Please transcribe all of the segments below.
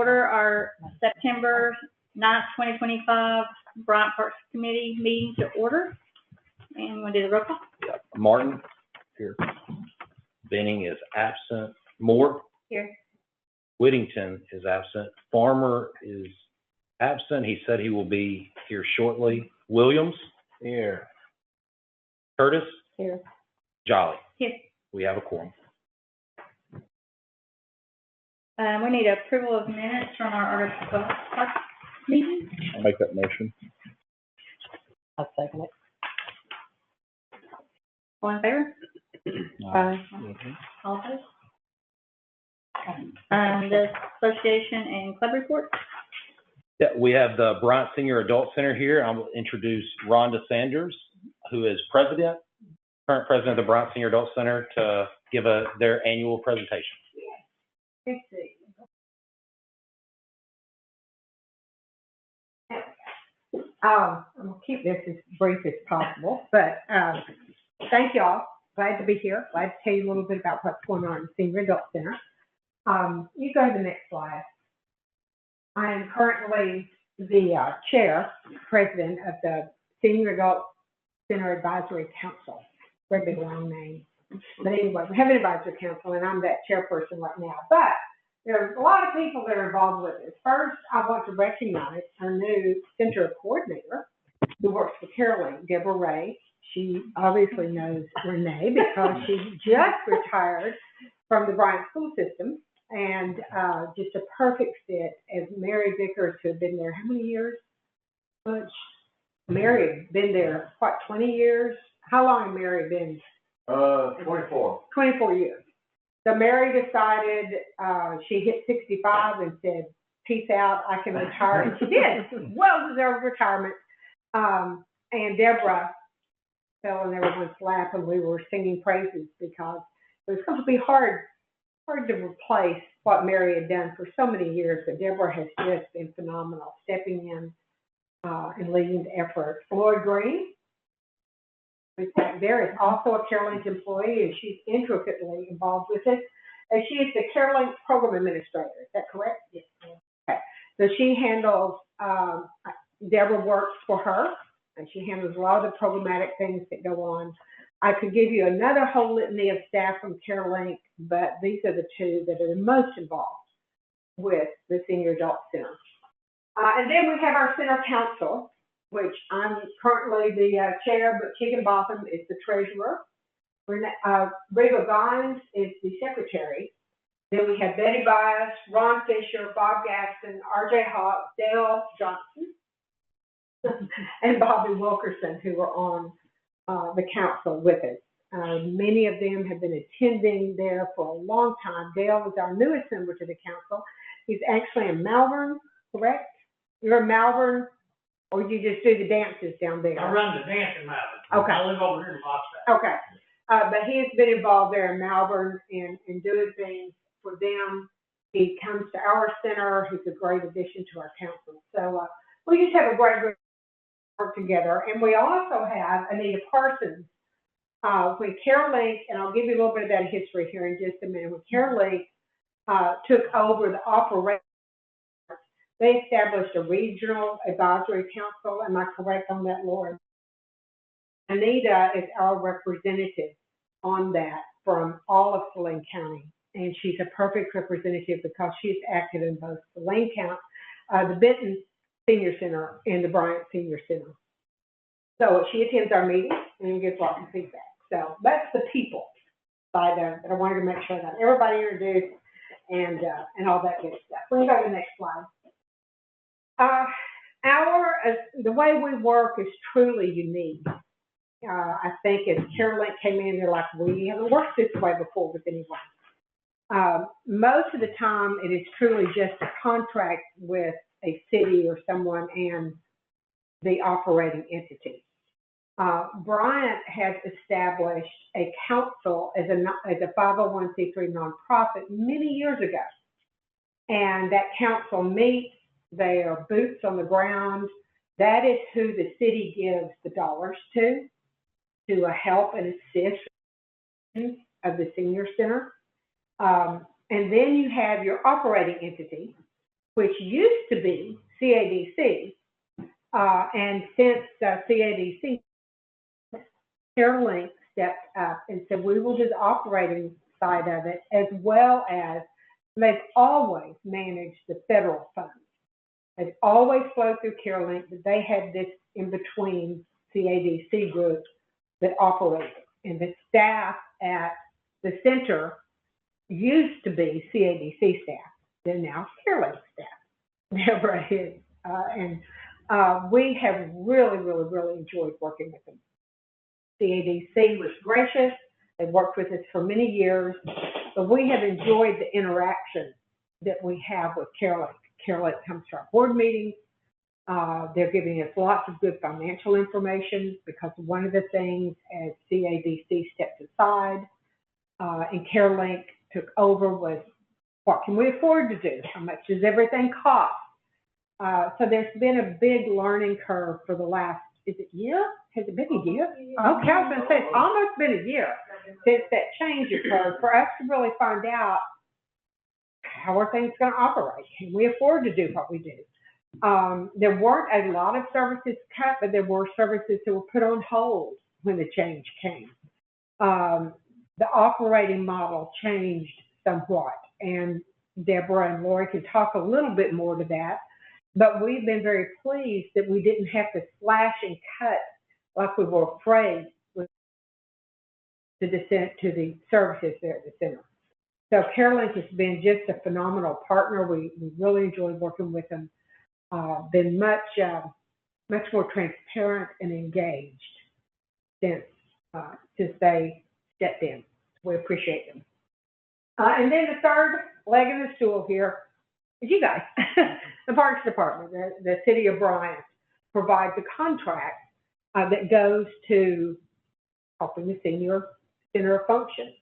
order our September 9th, 2025 Bryant Parks Committee meeting to order. And we'll do the roll call. Yeah. Martin? Here. Benning is absent. Moore? Here. Whittington is absent. Farmer is absent. He said he will be here shortly. Williams? Here. Curtis? Here. Jolly? Here. We have a quorum. We need approval of minutes from our August 12th Parks meeting. I'll make that motion. I'll second it. All in favor? Aye. All opposed? The association and club report. Yeah, we have the Bryant Senior Adult Center here. I'll introduce Rhonda Sanders, who is current president of the Bryant Senior Adult Center, to give their annual presentation. Let's see. I'm going to keep this as brief as possible, but thank y'all. Glad to be here. Glad to tell you a little bit about what's going on in the Senior Adult Center. You go to the next slide. I am currently the president of the Senior Adult Center Advisory Council. Very big long name. But anyway, we have an advisory council, and I'm that chairperson right now. But there's a lot of people that are involved with this. First, I want to recognize our new center coordinator who works for Caroline, Deborah Ray. She obviously knows Renee because she just retired from the Bryant school system, and just a perfect fit as Mary Vickers, who had been there how many years? Mary had been there, what, 20 years? How long had Mary been? 24. 24 years. So Mary decided, she hit 65 and said, peace out, I can retire. And she did, well-deserved retirement. And Deborah fell in everyone's lap and we were singing praises because it was going to be hard to replace what Mary had done for so many years. But Deborah has just been phenomenal, stepping in and leading the effort. Floyd Green, there is also a CareLink employee, and she's intricately involved with it. And she is the CareLink program administrator. Is that correct? Yes. Okay. So she handles, Deborah works for her, and she handles a lot of the programmatic things that go on. I could give you another whole litany of staff from CareLink, but these are the two that are the most involved with the Senior Adult Center. And then we have our center council, which I'm currently the chair, but Higginbotham is the treasurer. Reba Vines is the secretary. Then we have Betty Bias, Ron Fisher, Bob Gaston, RJ Hawk, Dale Johnson, and Bobby Wilkerson, who are on the council with us. Many of them have been attending there for a long time. Dale is our newest member to the council. He's actually in Malvern, correct? You're in Malvern? Or you just do the dances down there? I run the dance in Malvern. Okay. I live over here in Bobstaff. Okay. But he has been involved there in Malvern and doing things for them. He comes to our center. He's a great addition to our council. So we just have a great group work together. And we also have Anita Parsons. When CareLink, and I'll give you a little bit of that history here in just a minute. When CareLink took over the operation, they established a regional advisory council. Am I correct on that, Lauren? Anita is our representative on that from all of Saline County. And she's a perfect representative because she's active in both Saline County, the Benton Senior Center, and the Bryant Senior Center. So she attends our meetings and gives lots of feedback. So that's the people side of it. I wanted to make sure that everybody introduced and all that good stuff. We'll go to the next slide. The way we work is truly unique. I think as CareLink came in, they're like, we haven't worked this way before with anyone. Most of the time, it is truly just a contract with a city or someone and the operating entity. Bryant has established a council as a 501c3 nonprofit many years ago. And that council meets. They are boots on the ground. That is who the city gives the dollars to help and assist of the senior center. And then you have your operating entity, which used to be CADC. And since CADC, CareLink stepped up and said, we will do the operating side of it, as well as they've always managed the federal funds. They've always flowed through CareLink, but they had this in between CADC group that operated. And the staff at the center used to be CADC staff. They're now CareLink staff. Deborah is. We have really, really, really enjoyed working with them. CADC was gracious. They've worked with us for many years, but we have enjoyed the interaction that we have with CareLink. CareLink comes to our board meetings. They're giving us lots of good financial information, because one of the things as CADC stepped aside and CareLink took over was, what can we afford to do? How much does everything cost? So there's been a big learning curve for the last, is it year? Has it been a year? Okay, I was going to say, it's almost been a year since that change occurred for us to really find out how are things going to operate? Can we afford to do what we do? There weren't a lot of services cut, but there were services that were put on hold when the change came. The operating model changed somewhat, and Deborah and Lori can talk a little bit more to that, but we've been very pleased that we didn't have to slash and cut like we were afraid with the descent to the services there at the center. So CareLink has been just a phenomenal partner. We really enjoyed working with them. Been much more transparent and engaged since they stepped in. We appreciate them. And then the third leg of the stool here is you guys. The Parks Department, the City of Bryant, provides a contract that goes to helping the senior center function.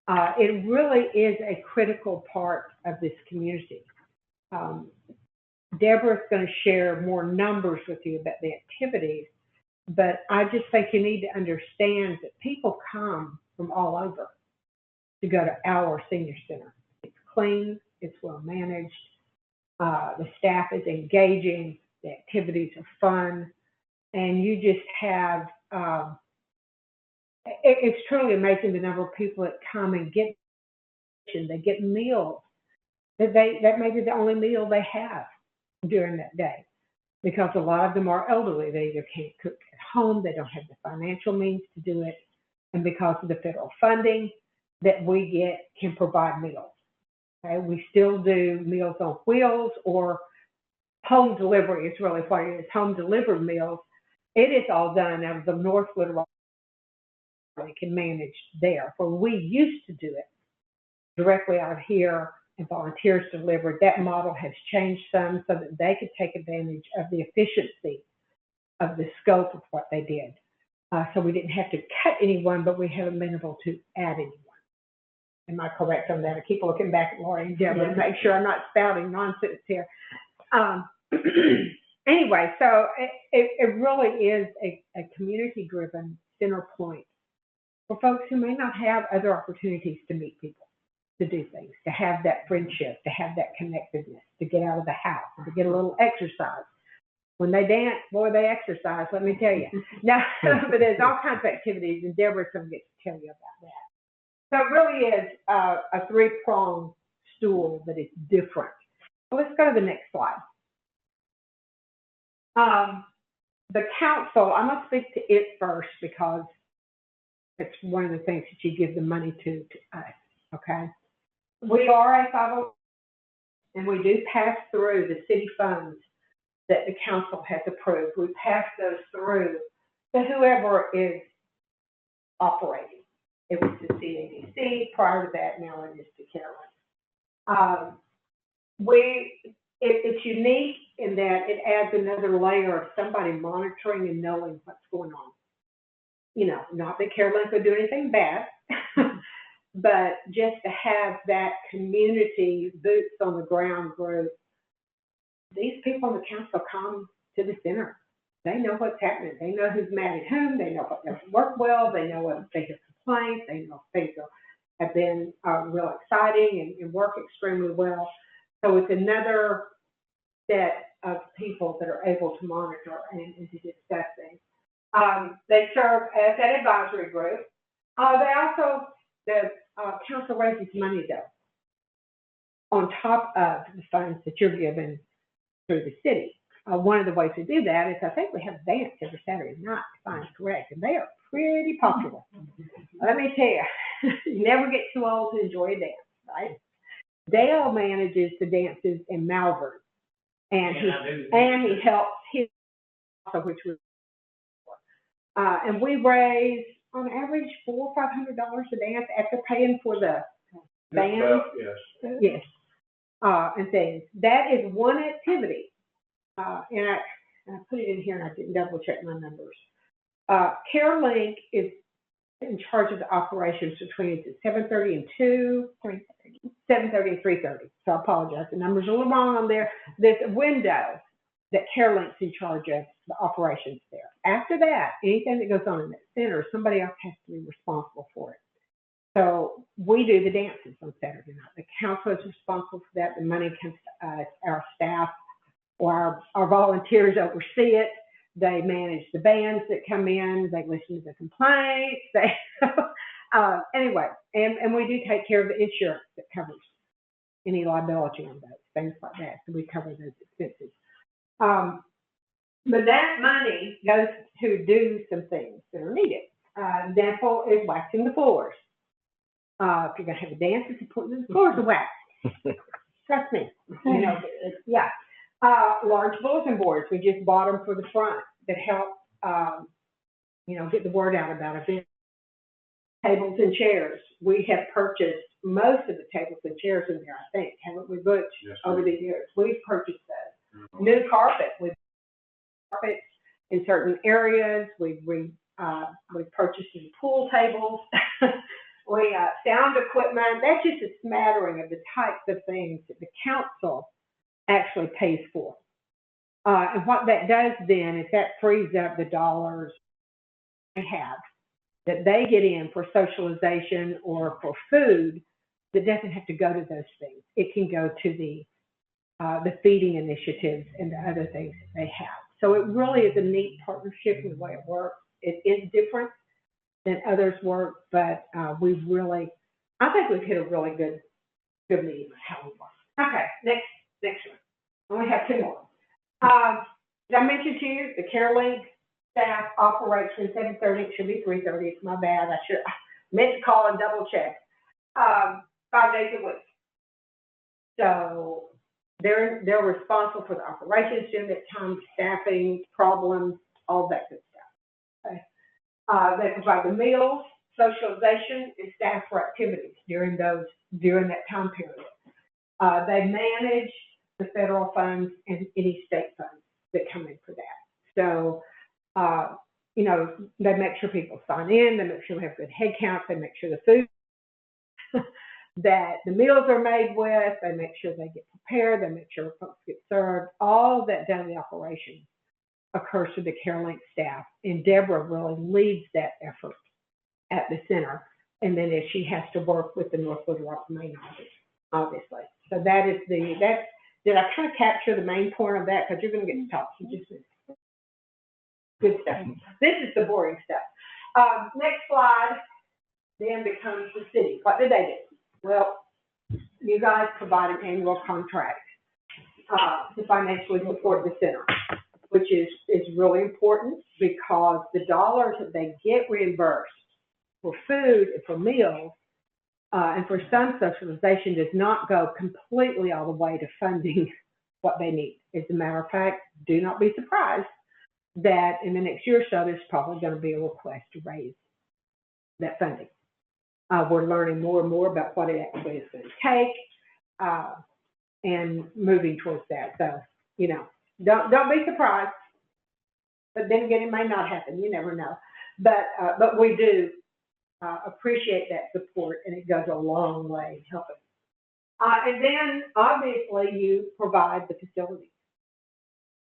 It really is a critical part of this community. Deborah's going to share more numbers with you about the activities, but I just think you need to understand that people come from all over to go to our senior center. It's clean, it's well managed, the staff is engaging, the activities are fun, and you just have, it's truly amazing the number of people that come and get, they get meals, that may be the only meal they have during that day, because a lot of them are elderly. They either can't cook at home, they don't have the financial means to do it, and because of the federal funding that we get can provide meals. Okay, we still do Meals on Wheels, or home delivery is really what it is, home delivered meals. It is all done out of the Northwood, they can manage there, where we used to do it directly out of here and volunteers delivered. That model has changed some so that they could take advantage of the efficiency of the scope of what they did. So we didn't have to cut anyone, but we haven't been able to add anyone. Am I correct on that? I keep looking back at Lori and Deborah to make sure I'm not spouting nonsense here. Anyway, so it really is a community-driven center point for folks who may not have other opportunities to meet people, to do things, to have that friendship, to have that connectedness, to get out of the house, to get a little exercise. When they dance, boy, they exercise, let me tell you. Now, but there's all kinds of activities, and Deborah's going to get to tell you about that. So it really is a three-pronged stool that is different. So let's go to the next slide. The council, I'm going to speak to it first because it's one of the things that you give the money to us, okay? We are a 501, and we do pass through the city funds that the council has approved. We pass those through to whoever is operating. It was to CADC, prior to that, now it is to CareLink. It's unique in that it adds another layer of somebody monitoring and knowing what's going on. You know, not that CareLink would do anything bad, but just to have that community boots on the ground group. These people on the council come to the center. They know what's happening. They know who's mad at whom. They know what doesn't work well. They know what they have complaints. They know things have been real exciting and work extremely well. So it's another set of people that are able to monitor and to discuss things. They serve as an advisory group. The council raises money though, on top of the funds that you're given through the city. One of the ways to do that is I think we have a dance every Saturday night, if I'm correct, and they are pretty popular. Let me tell you, you never get too old to enjoy a dance, right? Dale manages the dances in Malvern, and he helps his also, which was, and we raise on average $400 or $500 a dance after paying for the band. Yes. Yes, and things. That is one activity, and I put it in here and I didn't double check my numbers. CareLink is in charge of the operations between 7:30 and 2, 7:30 and 3:30. So I apologize, the numbers are a little wrong on there. There's a window that CareLink's in charge of the operations there. After that, anything that goes on in that center, somebody else has to be responsible for it. So we do the dances on Saturday night. The council is responsible for that. The money comes to us. Our staff or our volunteers oversee it. They manage the bands that come in. They listen to the complaints. Anyway, and we do take care of the insurance that covers any liability on those, things like that. So we cover those expenses. But that money goes to do some things that are needed. Example is waxing the floors. If you're going to have a dance, it's important that the floors are waxed. Trust me. You know, yeah. Large bulletin boards, we just bought them for the front that help, get the word out about events. Tables and chairs. We have purchased most of the tables and chairs in there, I think, haven't we, Butch? Yes, over the years. We've purchased those. New carpet. We've carpet in certain areas. We've purchased some pool tables. Sound equipment. That's just a smattering of the types of things that the council actually pays for. And what that does then is that frees up the dollars they have that they get in for socialization or for food that doesn't have to go to those things. It can go to the feeding initiatives and the other things that they have. So it really is a neat partnership in the way it works. It is different than others work, but I think we've hit a really good meeting with how we work. Okay, next one. We have two more. Did I mention to you the CareLink staff operates from 7:30, it should be 3:30, it's my bad. I meant to call and double check. 5 days a week. So they're responsible for the operations during that time, staffing, problems, all that good stuff. Okay. They provide the meals, socialization, and staff for activities during that time period. They manage the federal funds and any state funds that come in for that. So, they make sure people sign in, they make sure we have good head counts, they make sure the food that the meals are made with, they make sure they get prepared, they make sure folks get served. All that done in the operation occurs to the CareLink staff, and Deborah really leads that effort at the center. And then if she has to work with the North Little Rock main office, obviously. So did I kind of capture the main point of that? Because you're going to get to talk. So just good stuff. This is the boring stuff. Next slide then becomes the city. What did they do? Well, you guys provide an annual contract to financially support the center, which is really important because the dollars that they get reimbursed for food and for meals and for some socialization does not go completely all the way to funding what they need. As a matter of fact, do not be surprised that in the next year or so, there's probably going to be a request to raise that funding. We're learning more and more about what it actually is going to take and moving towards that. So, don't be surprised. But then again, it may not happen. You never know. But we do appreciate that support, and it goes a long way in helping. And then, obviously, you provide the facilities,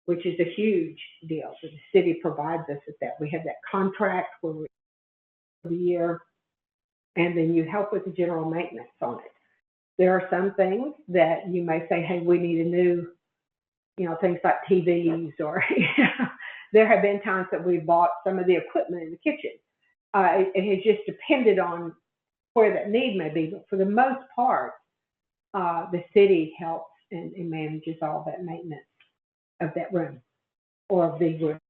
which is a huge deal. So the city provides us with that. We have that contract where we every year, and then you help with the general maintenance on it. There are some things that you may say, hey, we need a new you know, things like TVs or, there have been times that we bought some of the equipment in the kitchen. It has just depended on where that need may be, but for the most part, the city helps and manages all that maintenance of that room or of the room.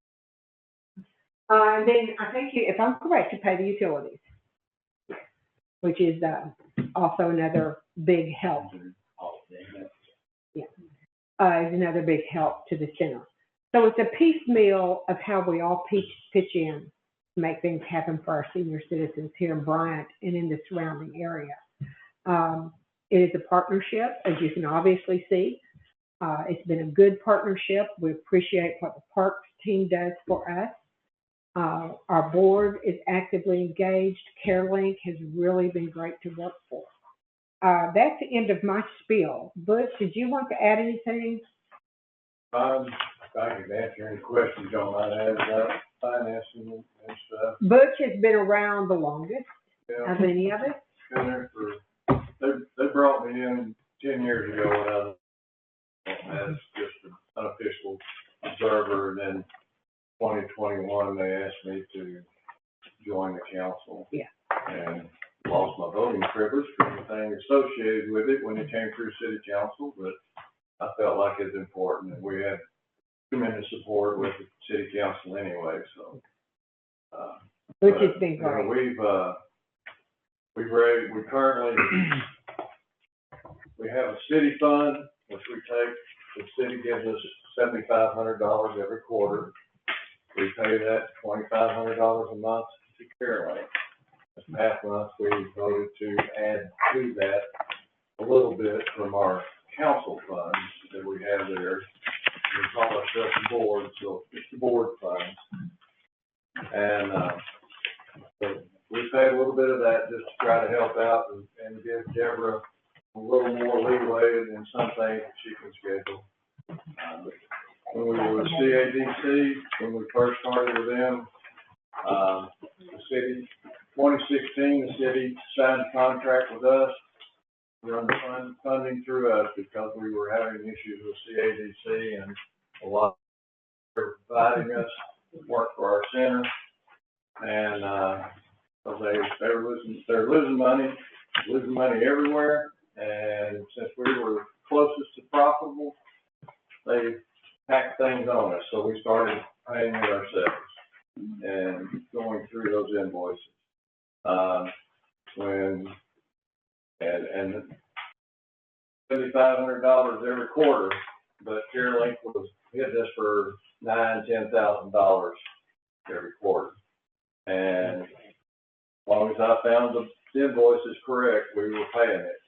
And then I think if I'm correct, you pay the utilities, which is also another big help. Yeah, is another big help to the center. So it's a piecemeal of how we all pitch in to make things happen for our senior citizens here in Bryant and in the surrounding area. It is a partnership, as you can obviously see. It's been a good partnership. We appreciate what the Parks team does for us. Our board is actively engaged. CareLink has really been great to work for. That's the end of my spiel. Butch, did you want to add anything? I can answer any questions y'all might have about financing and stuff. Butch has been around the longest Yeah, of any of us. been there they brought me in 10 years ago when I was as just an unofficial observer, and then 2021 they asked me to join the council. Yeah. And lost my voting privilege for anything associated with it when it came through city council, but I felt like it's important, and we had tremendous support with the city council anyway, so. Which has been You know, great. we currently, we have a city fund, which we take, the city gives us $7,500 every quarter. We pay that $2,500 a month to CareLink. This past month, we voted to add to that a little bit from our council funds that we have there. We call ourselves the board, so it's the board funds. And, so we paid a little bit of that just to try to help out and give Deborah a little more leeway in some things that she can schedule. When we were with CADC, when we first started with them, the city, 2016, the city signed a contract with us, run the funding through us because we were having issues with CADC, and a lot of providing us work for our center. And, so they're losing money everywhere. And since we were closest to profitable, they packed things on us. So we started paying it ourselves and going through those invoices. And $7,500 every quarter, but CareLink was hitting us for $9,000-$10,000 every quarter. And as long as I found the invoices correct, we were paying it.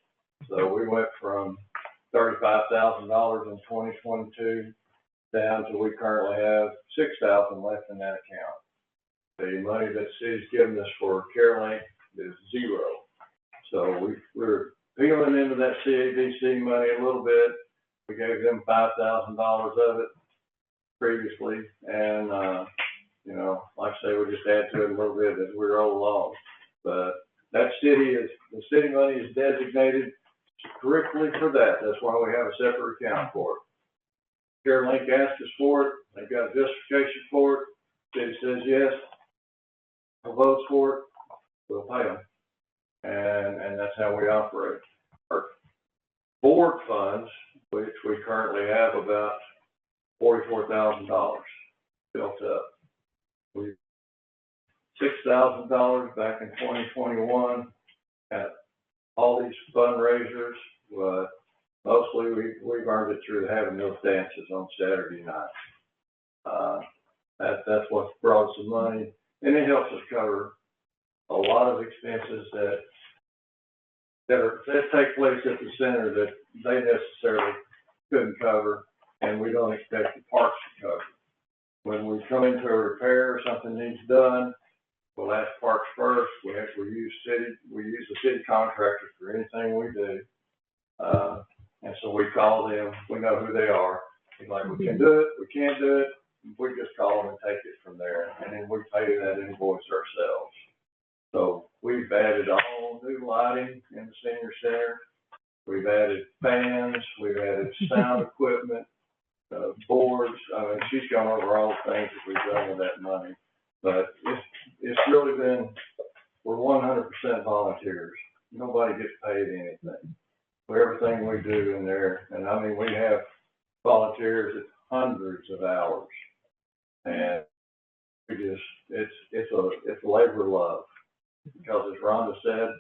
So we went from $35,000 in 2022 down to we currently have $6,000 left in that account. The money that the city's given us for CareLink is zero. So we're peeling into that CADC money a little bit. We gave them $5,000 of it previously, and you know, like I say, we just add to it a little bit as we roll along. But the city money is designated correctly for that. That's why we have a separate account for it. CareLink asked us for it. They've got a justification for it. City says yes. Votes for it. We'll pay them. And that's how we operate. Our board funds, which we currently have about $44,000 built up. We $6,000 back in 2021 at all these fundraisers, but mostly we've earned it through having those dances on Saturday night. That's what's brought us the money, and it helps us cover a lot of expenses that take place at the center that they necessarily couldn't cover, and we don't expect the parks to cover. When we come into a repair or something needs done, we'll ask Parks first. We use the city contractors for anything we do. And so we call them, we know who they are. He's like, we can do it, we can't do it. We just call them and take it from there. And then we pay that invoice ourselves. So we've added all new lighting in the senior center. We've added fans, we've added sound equipment. boards. I mean, she's gone over all the things that we've done with that money. But it's really been, we're 100% volunteers. Nobody gets paid anything for everything we do in there. And I mean, we have volunteers at hundreds of hours. And we just, it's a labor of love. Because as Rhonda said,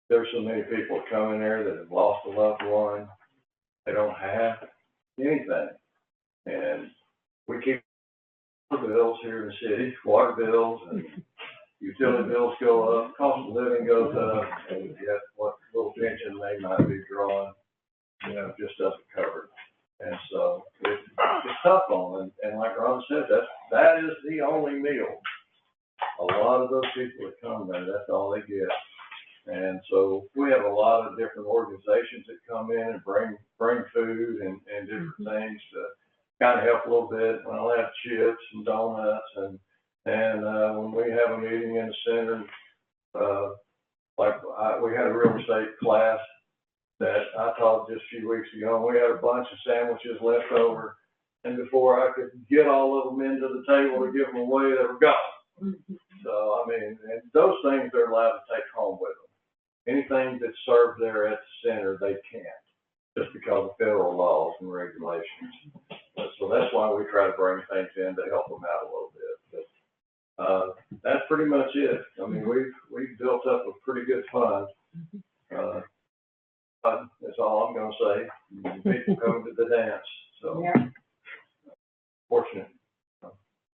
there's so many people that come in there that have lost a loved one. They don't have anything. And we keep the bills here in the city, water bills and utility bills go up, cost of living goes up, and yet what little pension they might be drawing, just doesn't cover it. And so it's tough on them. And like Ron said, that is the only meal. A lot of those people that come there, that's all they get. And so we have a lot of different organizations that come in and bring food and different things to kind of help a little bit. We'll have chips and donuts and when we have a meeting in the center, we had a real estate class that I taught just a few weeks ago, and we had a bunch of sandwiches left over. And before I could get all of them into the table to give them away, they were gone. So, I mean, and those things they're allowed to take home with them. Anything that's served there at the center, they can't, just because of federal laws and regulations. So that's why we try to bring things in to help them out a little bit. But that's pretty much it. I mean, we've built up a pretty good fund. That's all I'm gonna say. People come to the dance, so Yeah. Fortunate.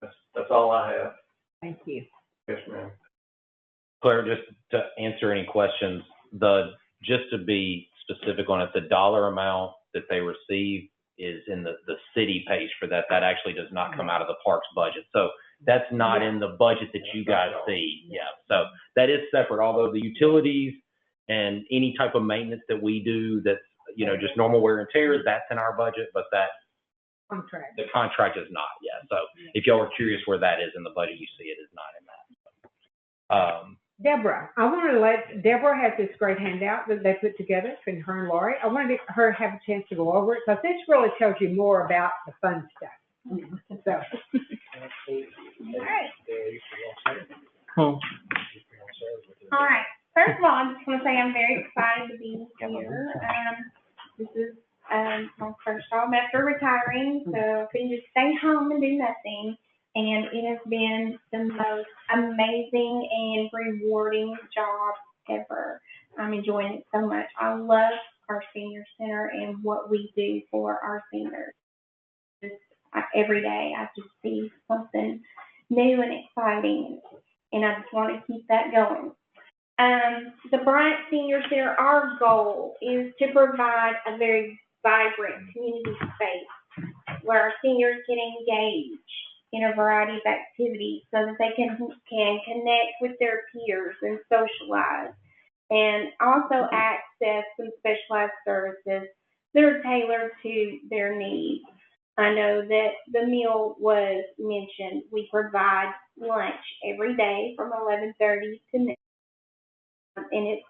That's all I have. Thank you. Yes, ma'am. Claire, just to answer any questions, just to be specific on it, the dollar amount that they receive is in the city pays for that. That actually does not come out of the parks budget. So that's not in the budget that you guys see. Yeah. So that is separate, although the utilities and any type of maintenance that we do that's, just normal wear and tear, that's in our budget, but Contract. the contract is not. Yeah. So if y'all are curious where that is in the budget, you see it is not in that. Deborah, I wanted to let, Deborah has this great handout that they put together between her and Lori. I wanted her to have a chance to go over it, because this really tells you more about the fun stuff. So. All right. First of all, I just want to say I'm very excited to be here. This is my first job after retiring, so I couldn't just stay home and do nothing. And it has been the most amazing and rewarding job ever. I'm enjoying it so much. I love our senior center and what we do for our seniors. Every day I just see something new and exciting, and I just want to keep that going. The Bryant Senior Center, our goal is to provide a very vibrant community space where our seniors can engage in a variety of activities so that they can connect with their peers and socialize, and also access some specialized services that are tailored to their needs. I know that the meal was mentioned. We provide lunch every day from 11:30 to noon, and it's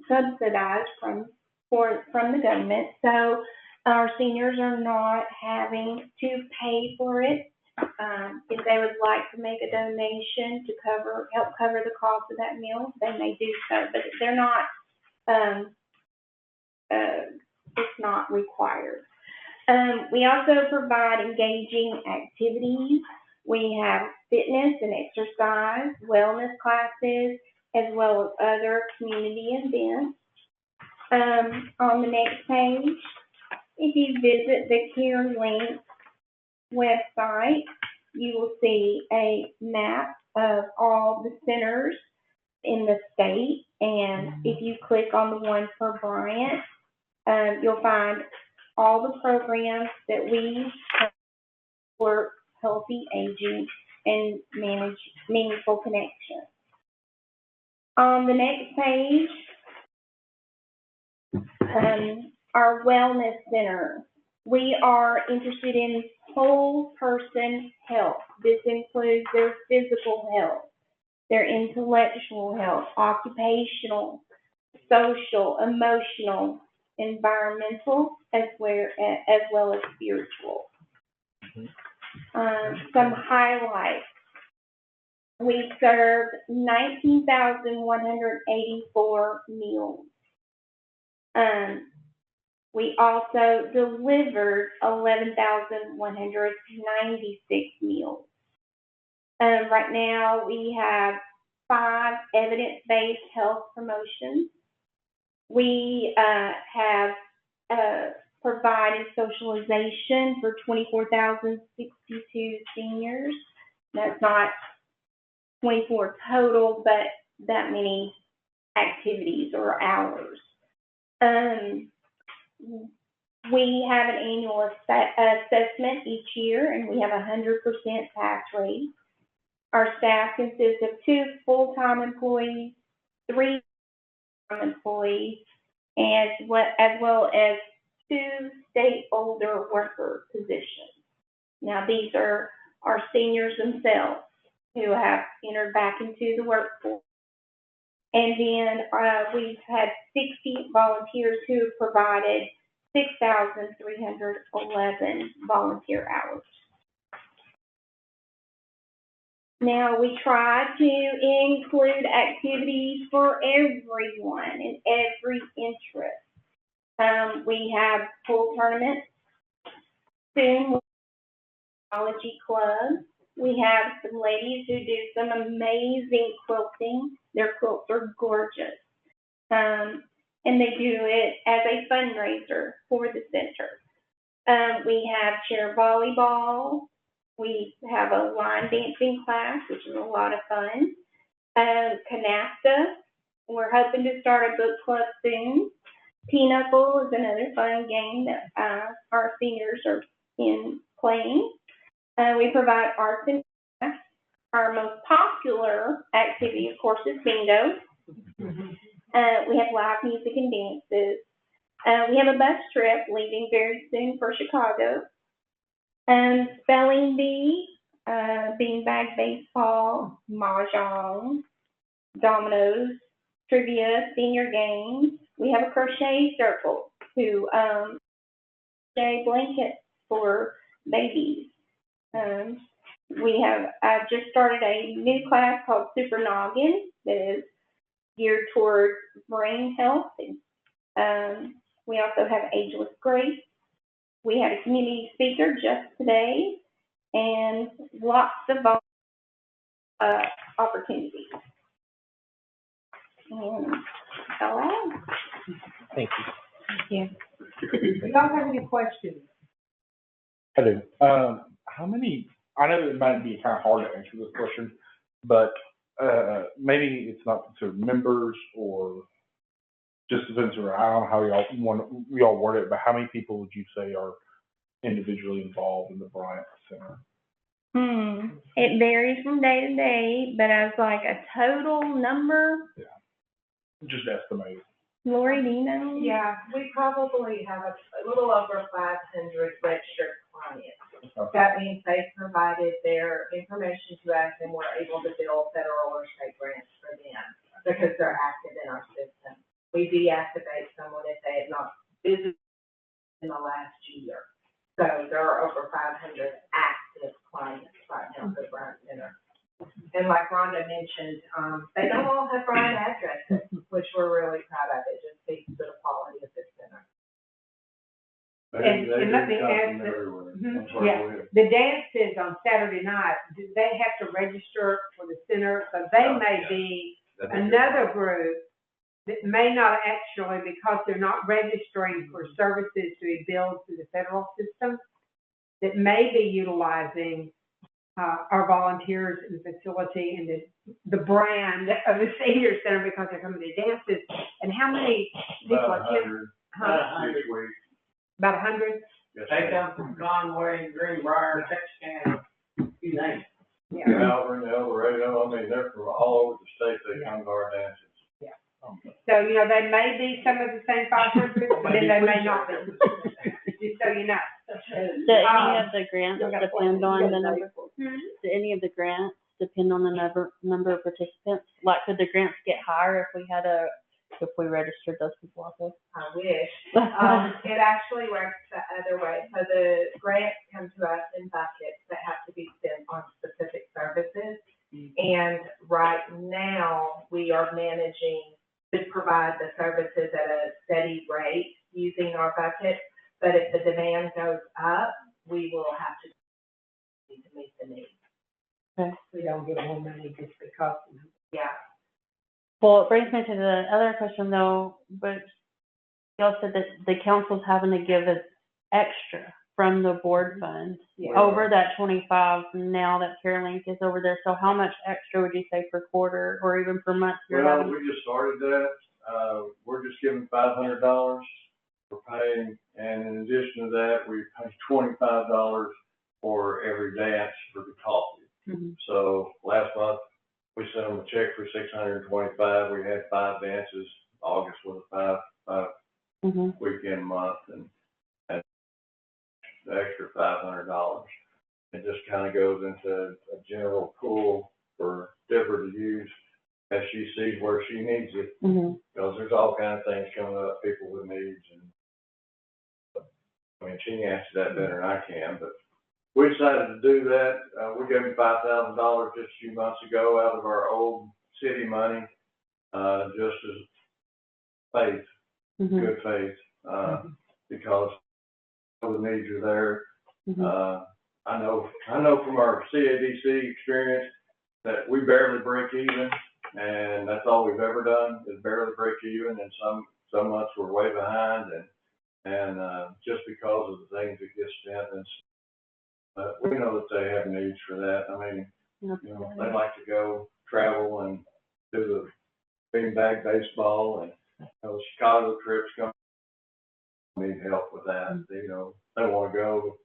subsidized from the government. So our seniors are not having to pay for it. If they would like to make a donation to help cover the cost of that meal, they may do so, but they're not, it's not required. We also provide engaging activities. We have fitness and exercise, wellness classes, as well as other community events. On the next page, if you visit the CareLink website, you will see a map of all the centers in the state, and if you click on the one for Bryant, you'll find all the programs that we have for healthy aging and manage meaningful connections. On the next page, our wellness center. We are interested in whole person health. This includes their physical health, their intellectual health, occupational, social, emotional, environmental, as well as spiritual. Some highlights. We served 19,184 meals. We also delivered 11,196 meals. Right now, we have 5 evidence-based health promotions. We have provided socialization for 24,062 seniors. That's not 24 total, but that many activities or hours. We have an annual assessment each year, and we have 100% pass rate. Our staff consists of 2 full-time employees, 3 part-time employees, as well as 2 state older worker positions. Now, these are our seniors themselves who have entered back into the workforce. And then we've had 60 volunteers who have provided 6,311 volunteer hours. Now, we try to include activities for everyone and every interest. We have pool tournaments. Soon, we'll have technology clubs. We have some ladies who do some amazing quilting. Their quilts are gorgeous. And they do it as a fundraiser for the center. We have chair volleyball. We have a line dancing class, which is a lot of fun. Canasta. We're hoping to start a book club soon. Pinochle is another fun game that our seniors are playing. We provide arts and crafts. Our most popular activity, of course, is bingo. We have live music and dances. We have a bus trip leaving very soon for Chicago. Spelling bee, beanbag baseball, mahjong, dominoes, trivia, senior games. We have a crochet circle who crochet blankets for babies. I've just started a new class called Super Noggin that is geared toward brain health. We also have Ageless Grace. We had a community speaker just today, and lots of opportunities. And that's all I have. Thank you. Do y'all have any questions? I do. How many, I know it might be kind of hard to answer this question, but maybe it's not considered members or just depends on, I don't know how y'all word it, but how many people would you say are individually involved in the Bryant Center? It varies from day to day, but as like a total number, Just estimate. Lori, do you know? Yeah, we probably have a little over 500 registered clients. Okay. That means they've provided their information to us and we're able to bill federal or state grants for them because they're active in our system. We deactivate someone if they have not visited in the last year. So there are over 500 active clients right now for the Bryant Center. And like Rhonda mentioned, they don't all have Bryant addresses, which we're really proud of. It just speaks to the quality of the center. And let me add that, the dances on Saturday night, do they have to register for the center? So they may be another group that may not actually, because they're not registering for services to be billed through the federal system, that may be utilizing our volunteers in the facility and the brand of the senior center because they're coming to dances. And how many people attend? About 100? They come from Conway, Greenbrier, Texarkana, you name it. Yeah. Malvern, El Dorado, I mean, they're from all over the state, they come to our dances. So, you know, they may be some of the same 500, but then they may not be. Just so you know. Do any of the grants depend on the number? Do any of the grants depend on the number of participants? Like, could the grants get higher if we had a if we registered those people out there. I wish. It actually works the other way. So the grants come to us in buckets that have to be spent on specific services. And right now, we are managing to provide the services at a steady rate using our bucket. But if the demand goes up, we will have to meet the need. We don't get more money just because. Yeah. Well, it brings me to the other question though, but y'all said that the council's having to give us extra from the board funds over that 25 now that CareLink is over there. So how much extra would you say per quarter or even per month you're Well, having? we just started that. We're just giving $500 for paying, and in addition to that, we pay $25 for every dance for the coffee. Mhm. So last month, we sent them a check for $625. We had 5 dances. August was a five Mhm. weekend month, and the extra $500. It just kind of goes into a general pool for Deborah to use as she sees where she needs it. Mhm. Because there's all kinds of things coming up, people with needs, and I mean, she can answer that better than I can, but we decided to do that. We gave them $5,000 just a few months ago out of our old city money, just as faith, Mhm. good faith, because the needs are there. Mhm. I know from our CADC experience that we barely break even, and that's all we've ever done is barely break even, and some months we're way behind, and just because of the things that get spent, and we know that they have needs for that. I mean, they like to go travel and do the beanbag baseball, and Chicago trips come. Need help with that. They want to go.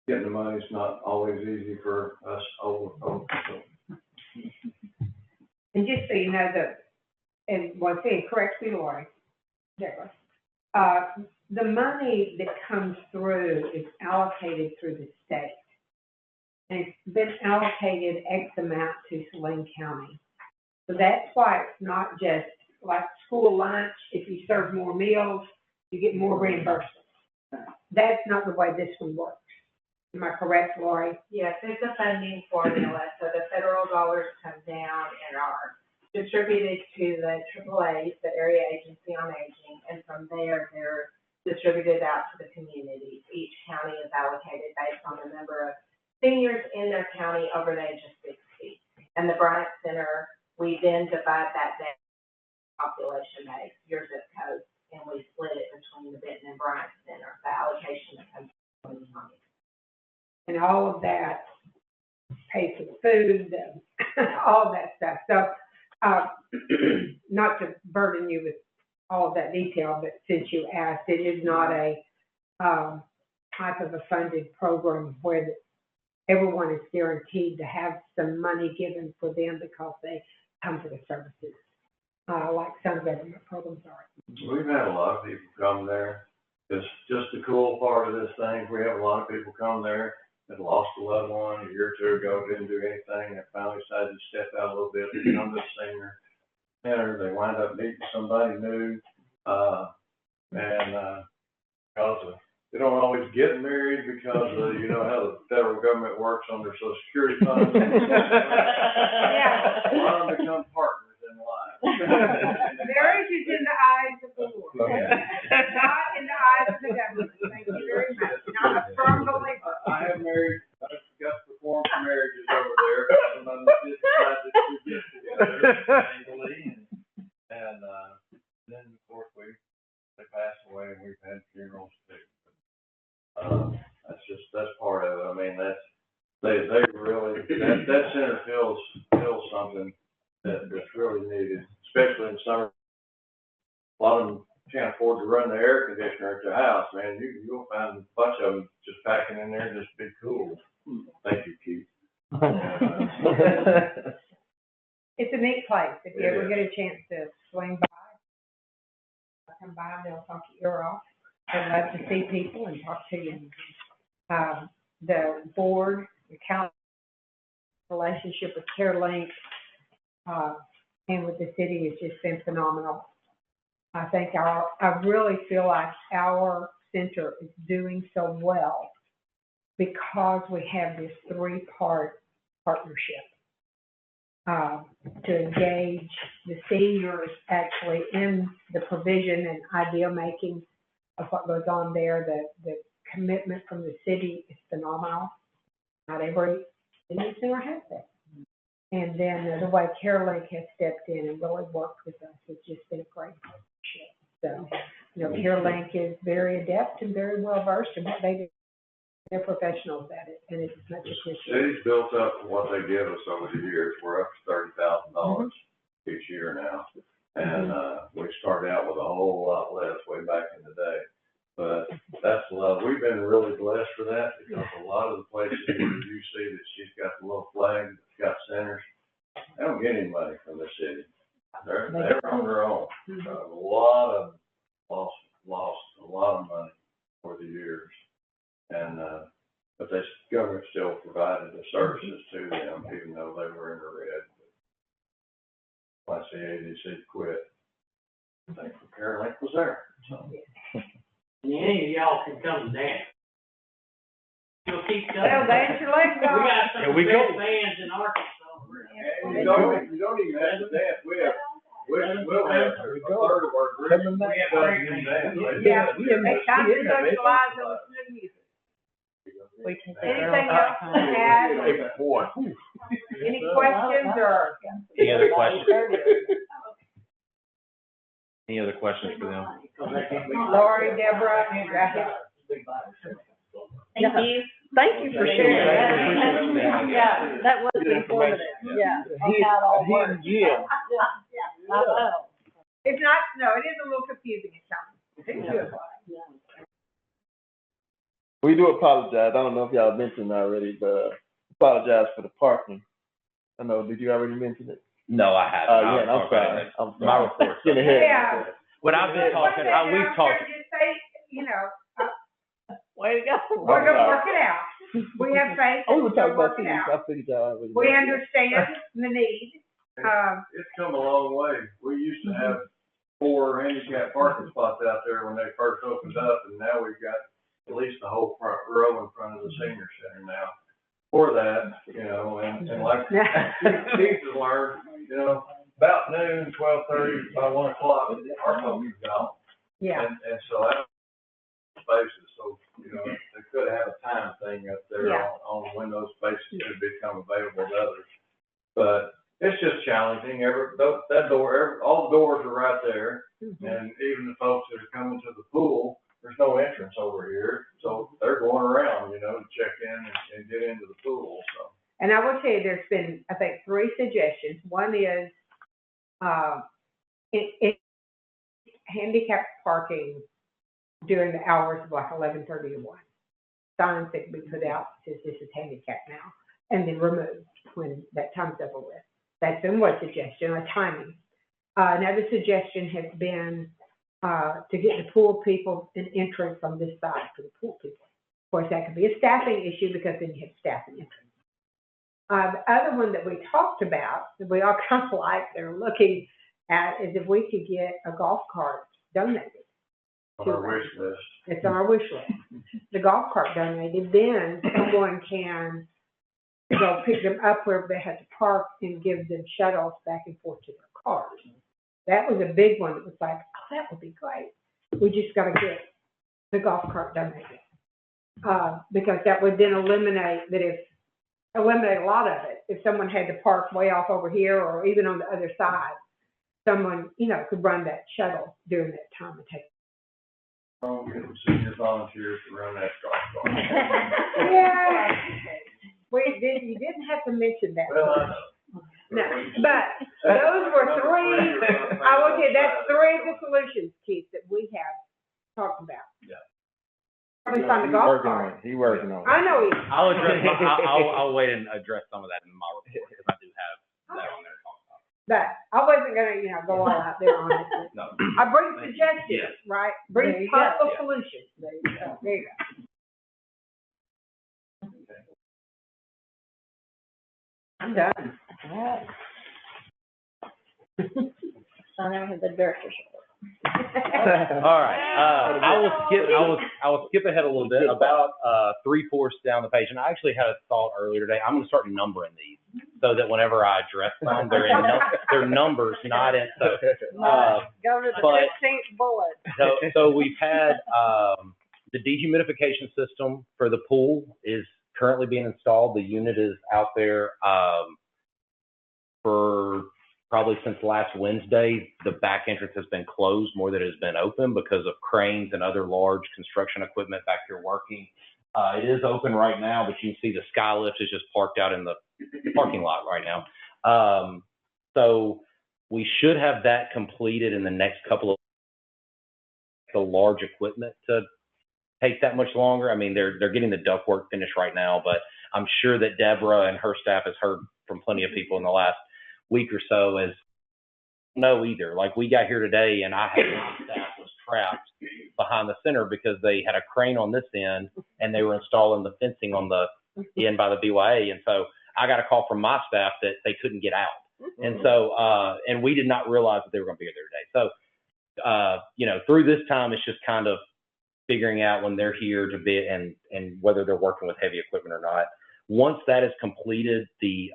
Getting the money's not always easy for us older folks. So. And just so you know, and once again, correct me, Lori, Deborah, the money that comes through is allocated through the state. And it's been allocated X amount to Saline County. So that's why it's not just like school lunch. If you serve more meals, you get more reimbursement. That's not the way this one works. Am I correct, Lori? Yes, it's a funding formula, so the federal dollars come down and are distributed to the AAA, the Area Agency on Aging, and from there, they're distributed out to the communities. Each county is allocated based on the number of seniors in their county over the age of 60. And the Bryant Center, we then divide that down population base, your zip code, and we split it between the Benton and Bryant Center, the allocation that comes from the county. And all of that pays for the food, all of that stuff. So, not to burden you with all of that detail, but since you asked, it is not a type of a funded program where everyone is guaranteed to have some money given for them because they come to the services, like some government programs are. We've had a lot of people come there. It's just the cool part of this thing. We have a lot of people come there that lost a loved one a year or two ago, didn't do anything, and finally decided to step out a little bit and become the senior center. They wind up meeting somebody new, and because they don't always get married because you know how the federal government works on their Social Security funds. Yeah. A lot of them become partners in life. Marriage is in the eyes of the Lord, not in the eyes of the government. Thank you very much. I'm a firm believer. I have married, I've got to perform for marriages over there, and I'm just glad that we get together, and then of course they pass away and we've had funerals too. That's part of it. I mean, they really, that center fills something that's really needed, especially in summer. A lot of them can't afford to run the air conditioner at their house, man. You'll find a bunch of them just packing in there and just be cool. Thank you, Keith. It's a neat place. If you ever get a chance to swing by, come by, they'll talk your ear off. I'd love to see people and talk to you. The board, the county relationship with CareLink, and with the city has just been phenomenal. I think I really feel like our center is doing so well because we have this three-part partnership. To engage the seniors actually in the provision and idea making of what goes on there. The commitment from the city is phenomenal. Not every center has that. And then the way CareLink has stepped in and really worked with us has just been a great partnership. So, CareLink is very adept and very well versed in what they do. They're professionals at it, and it's much appreciated. City's built up from what they give us over the years. We're up to $30,000 each year now. And, we started out with a whole lot less way back in the day. But that's love. We've been really blessed for that because a lot of the places where you see that she's got the little flag that's got centers, they don't get any money from the city. They're on their own. A lot of lost a lot of money over the years. And, but the government still provided the services to them, even though they were in the red. Once the ADC quit, I think CareLink was there, so. Any of y'all can come dance. You'll keep coming. Well, dance your legs off. We got some Here we go. big bands in Arkansas. And you don't even have to dance, we'll have a third of our group. Coming back. Yeah, it's time to socialize and listen to music. Anything else to add? Any questions or? Any other questions? Any other questions for them? Lori, Deborah, Thank you. Thank you for sharing that. Yeah, that was informative. Yeah. He and Jim. It's not, no, it is a little confusing at times. We do apologize. I don't know if y'all mentioned already, but apologize for the parking. I know, did you already mention it? No, I haven't. Yeah, I'm sorry. I'm sorry. My report. Getting ahead. Yeah. What I've been talking, we've talked. Just say, Way to go. we're gonna work it out. We have faith. Oh, we were talking We'll about work it cities. out. I figured y'all already. We understand the need. It's come a long way. We used to have 4 handicap parking spots out there when they first opened up, and now we've got at least the whole front row in front of the senior center now. For that, and like Keith has learned, about noon, 12:30, by 1 o'clock, our folks are gone. Yeah. And so that's spaces, so, they could have a time thing up there Yeah. on when those spaces could become available to others. But it's just challenging, all the doors are right there, and even the folks that are coming to the pool, there's no entrance over here, so they're going around, to check in and get into the pool, so. And I will tell you, there's been, I think, 3 suggestions. One is, handicap parking during the hours of like 11:30 to 1. Signs that can be put out, says this is handicap now, and then removed when that time's over with. That's been one suggestion, a timing. Another suggestion has been, to get the pool people an entrance on this side for the pool people. Of course, that could be a staffing issue because then you have staffing entrance. The other one that we talked about, that we all kind of like, they're looking at, is if we could get a golf cart donated. On our wish list. It's on our wish list. The golf cart donated, then someone can go pick them up wherever they have to park and give them shuttles back and forth to their cars. That was a big one that was like, oh, that would be great. We just got to get the golf cart donated. Because that would then eliminate a lot of it. If someone had to park way off over here or even on the other side, someone, could run that shuttle during that time and take. Get some senior volunteers to run that golf cart. Yeah. You didn't have to mention that. Well, I know. No, but those were 3, I will tell you, that's 3 of the solutions, Keith, that we have talked about. Yeah. Probably find the golf cart. He working on it. I know he is. I'll address, I'll wait and address some of that in my report, because I do have that on there to talk about. But I wasn't gonna, go all out there on it. No. I bring suggestions, right? Bring possible solutions. There you go. There you go. I'm done. So now we have the director's report. All right, I will skip ahead a little bit, about, 3/4 down the page, and I actually had a thought earlier today. I'm gonna start numbering these, so that whenever I address them, they're numbers, not in, so, Go to the but- 15th bullet. so we've had, the dehumidification system for the pool is currently being installed. The unit is out there, for probably since last Wednesday. The back entrance has been closed more than it has been open because of cranes and other large construction equipment back here working. It is open right now, but you can see the Skylift is just parked out in the parking lot right now. So we should have that completed in the next couple of, the large equipment to take that much longer. I mean, they're getting the ductwork finished right now, but I'm sure that Deborah and her staff has heard from plenty of people in the last week or so as no either. Like, we got here today and I had my staff was trapped behind the center because they had a crane on this end and they were installing the fencing on the end by the BYA. And so I got a call from my staff that they couldn't get out. And so, and we did not realize that they were going to be there today. So, you know, through this time, it's just kind of figuring out when they're here to be and whether they're working with heavy equipment or not. Once that is completed, the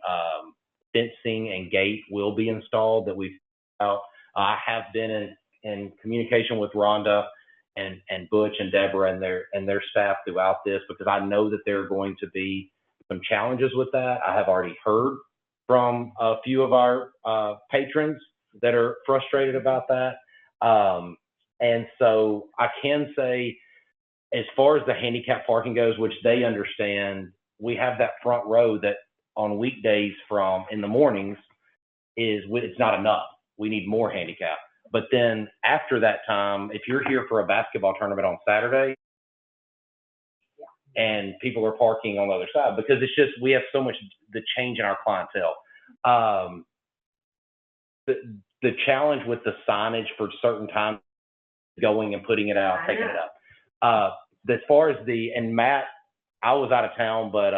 fencing and gate will be installed that we've out. I have been in communication with Rhonda and Butch and Deborah and their staff throughout this, because I know that there are going to be some challenges with that. I have already heard from a few of our patrons that are frustrated about that. And so I can say, as far as the handicap parking goes, which they understand, we have that front row that on weekdays from in the mornings it's not enough. We need more handicap. But then after that time, if you're here for a basketball tournament on Saturday and people are parking on the other side, because it's just, we have so much, the change in our clientele. The challenge with the signage for certain times, going and putting it out, taking it up. As far as and Matt, I was out of town, but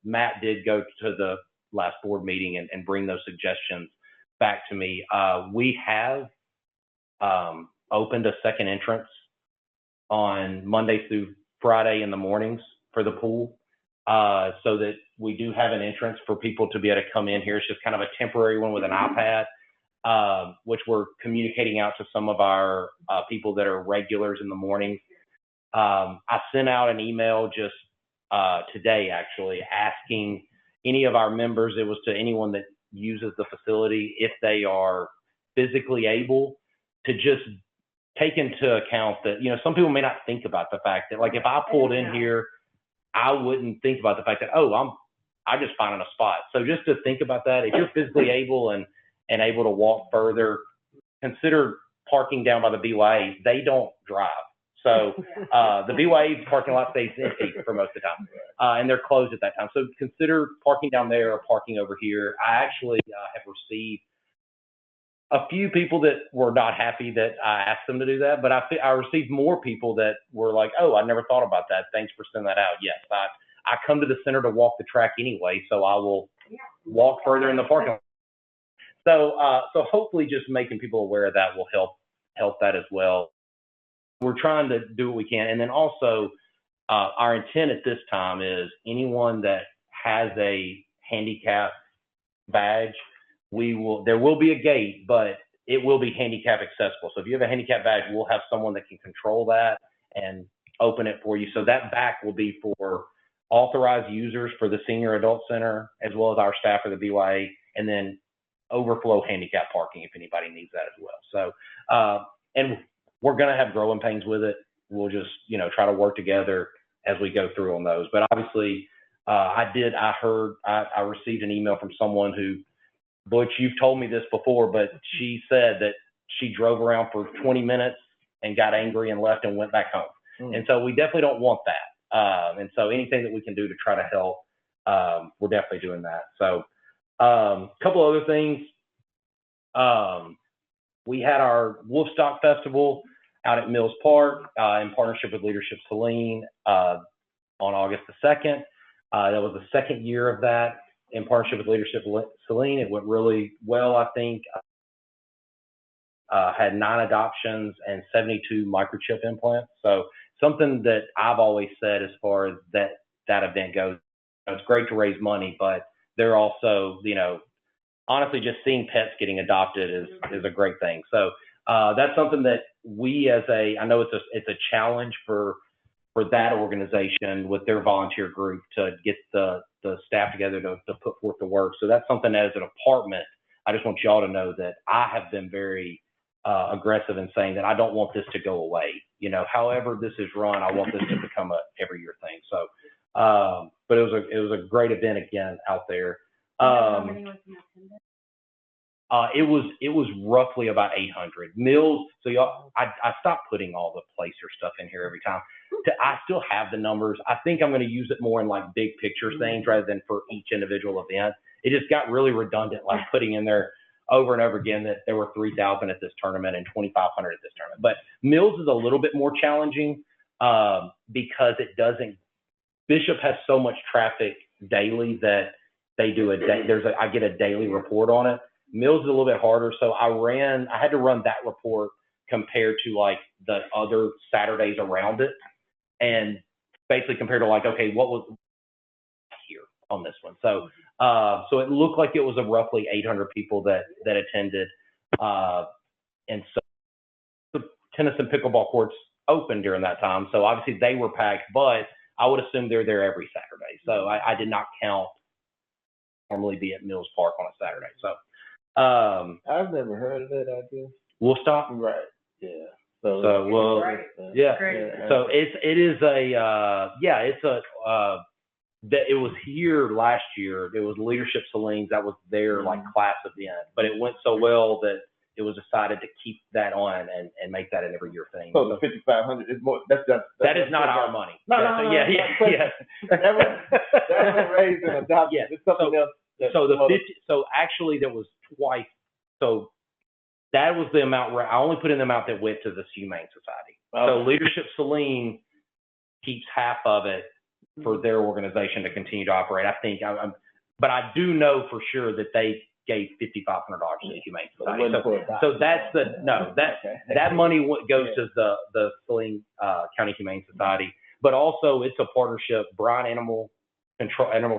Matt did go to the last board meeting and bring those suggestions back to me. We have opened a second entrance on Monday through Friday in the mornings for the pool, so that we do have an entrance for people to be able to come in here. It's just kind of a temporary one with an iPad, which we're communicating out to some of our people that are regulars in the mornings. I sent out an email just today, actually, asking any of our members, it was to anyone that uses the facility, if they are physically able to just take into account that, you know, some people may not think about the fact that, like, if I pulled in here, I wouldn't think about the fact that, oh, I'm just finding a spot. So just to think about that, if you're physically able and able to walk further, consider parking down by the BYA. They don't drive. So the BYA parking lot stays empty for most of the time, and they're closed at that time. So consider parking down there or parking over here. I actually have received a few people that were not happy that I asked them to do that, but I received more people that were like, oh, I never thought about that. Thanks for sending that out. Yes, I come to the center to walk the track anyway, so I will walk further in the parking lot. So hopefully just making people aware of that will help that as well. We're trying to do what we can. And then also, our intent at this time is anyone that has a handicap badge, there will be a gate, but it will be handicap accessible. So if you have a handicap badge, we'll have someone that can control that and open it for you. So that back will be for authorized users for the Senior Adult Center, as well as our staff for the BYA, and then overflow handicap parking if anybody needs that as well. So, and we're going to have growing pains with it. We'll just, try to work together as we go through on those. But obviously, I received an email from someone who, Butch, you've told me this before, but she said that she drove around for 20 minutes and got angry and left and went back home. And so we definitely don't want that. And so anything that we can do to try to help, we're definitely doing that. So a couple other things. We had our Wolfstock Festival out at Mills Park in partnership with Leadership Saline on August the 2nd. That was the second year of that in partnership with Leadership Saline. It went really well, I think. had 9 adoptions and 72 microchip implants. So something that I've always said as far as that event goes, it's great to raise money, but they're also, honestly, just seeing pets getting adopted is a great thing. So that's something that we I know it's a challenge for that organization with their volunteer group to get the staff together to put forth the work. So that's something as an department, I just want y'all to know that I have been very aggressive in saying that I don't want this to go away. However this is run, I want this to become a every year thing. So, but it was a great event again out there. How many was in attendance? It was roughly about 800 meals. So y'all, I stopped putting all the placer stuff in here every time. I still have the numbers. I think I'm going to use it more in like big picture things rather than for each individual event. It just got really redundant, like putting in there over and over again that there were 3,000 at this tournament and 2,500 at this tournament. But Mills is a little bit more challenging because Bishop has so much traffic daily that they do I get a daily report on it. Mills is a little bit harder, so I had to run that report compared to like the other Saturdays around it, and basically compared to like, okay, what was here on this one? So, so it looked like it was roughly 800 people that attended, and so the tennis and pickleball courts opened during that time, so obviously they were packed, but I would assume they're there every Saturday. So I did not count normally be at Mills Park on a Saturday. So. I've never heard of that idea. We'll stop. Right. Yeah. So we'll, yeah. So it was here last year. It was Leadership Celine's that was their like class event, but it went so well that it was decided to keep that on and make that an every year thing. So the 5,500 is more. That is not our money. No. Yeah. That was raised and adopted. Yeah. It's something else. So actually there was twice. So that was the amount where I only put in the amount that went to the Humane Society. So Leadership Celine keeps half of it for their organization to continue to operate. I think, but I do know for sure that they gave $5,500 to the Humane Society. So that's that money goes to the Saline County Humane Society, but also it's a partnership. Bryan Animal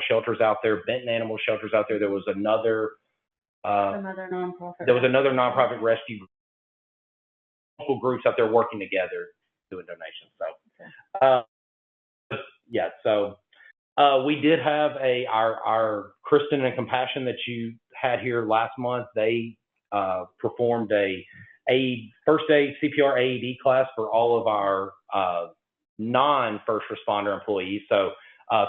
Shelters out there, Benton Animal Shelters out there. There was another nonprofit. There was another nonprofit rescue group. Local groups out there working together doing donations. So we did have our Kristen and Compassion that you had here last month. They performed a first aid CPR AED class for all of our non-first responder employees. So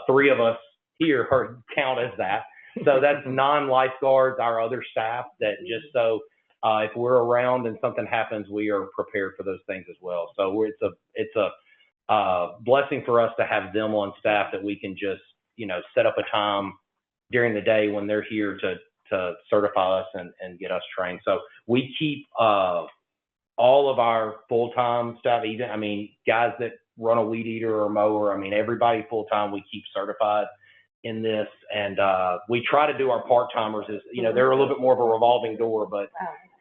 3 of us here count as that. So that's non-lifeguards, our other staff that just so if we're around and something happens, we are prepared for those things as well. So it's a blessing for us to have them on staff that we can just, set up a time during the day when they're here to certify us and get us trained. So we keep all of our full-time staff, guys that run a weed eater or mower, everybody full-time, we keep certified in this. And we try to do our part-timers they're a little bit more of a revolving door, but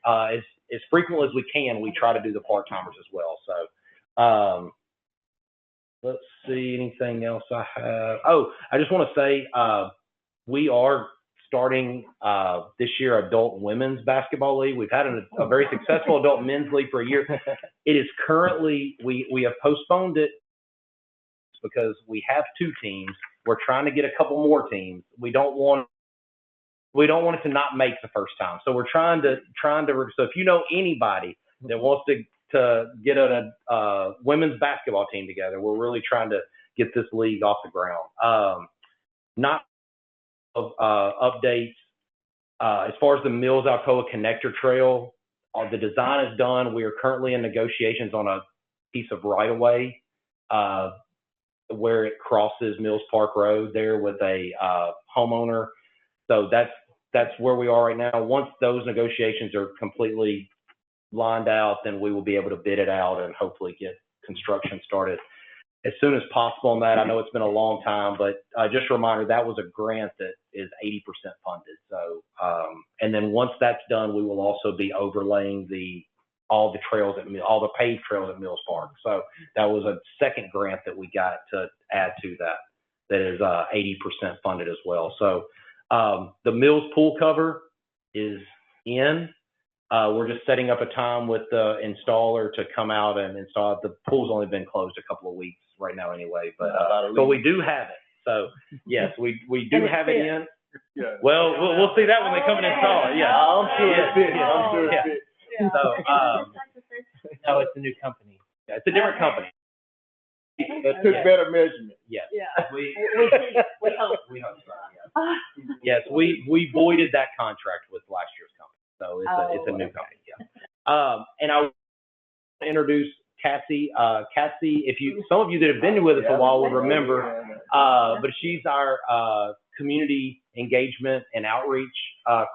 as frequently as we can, we try to do the part-timers as well. So let's see, anything else I have? Oh, I just want to say we are starting this year adult and women's basketball league. We've had a very successful adult men's league for a year. It is currently, we have postponed it because we have 2 teams. We're trying to get a couple more teams. We don't want it to not make the first time. So we're trying to, so if you know anybody that wants to get a women's basketball team together, we're really trying to get this league off the ground. Not of updates. As far as the Mills Alcoa Connector Trail, the design is done. We are currently in negotiations on a piece of right-of-way where it crosses Mills Park Road there with a homeowner. So that's where we are right now. Once those negotiations are completely lined out, then we will be able to bid it out and hopefully get construction started as soon as possible on that. I know it's been a long time, but just a reminder, that was a grant that is 80% funded. So, and then once that's done, we will also be overlaying the all the trails all the paved trails at Mills Park. So that was a second grant that we got to add to that. That is 80% funded as well. So the Mills pool cover is in. We're just setting up a time with the installer to come out and install it. The pool's only been closed a couple of weeks right now anyway, but we do have it. So yes, we do have it in. Yeah. Well, we'll see that when they come and install it. Yeah. I'm sure Yeah. it fits, Yeah. I'm sure it Yeah. fits. So, no, it's a new company. Yeah, it's a different company. That took better measurement. Yes. Yeah. We hope. we hope so. Yes. Yes, we voided that contract with last year's company, so it's a new company. Yeah. And I want to introduce Cassie. Cassie, some of you that have been with us a while will remember, but she's our community engagement and outreach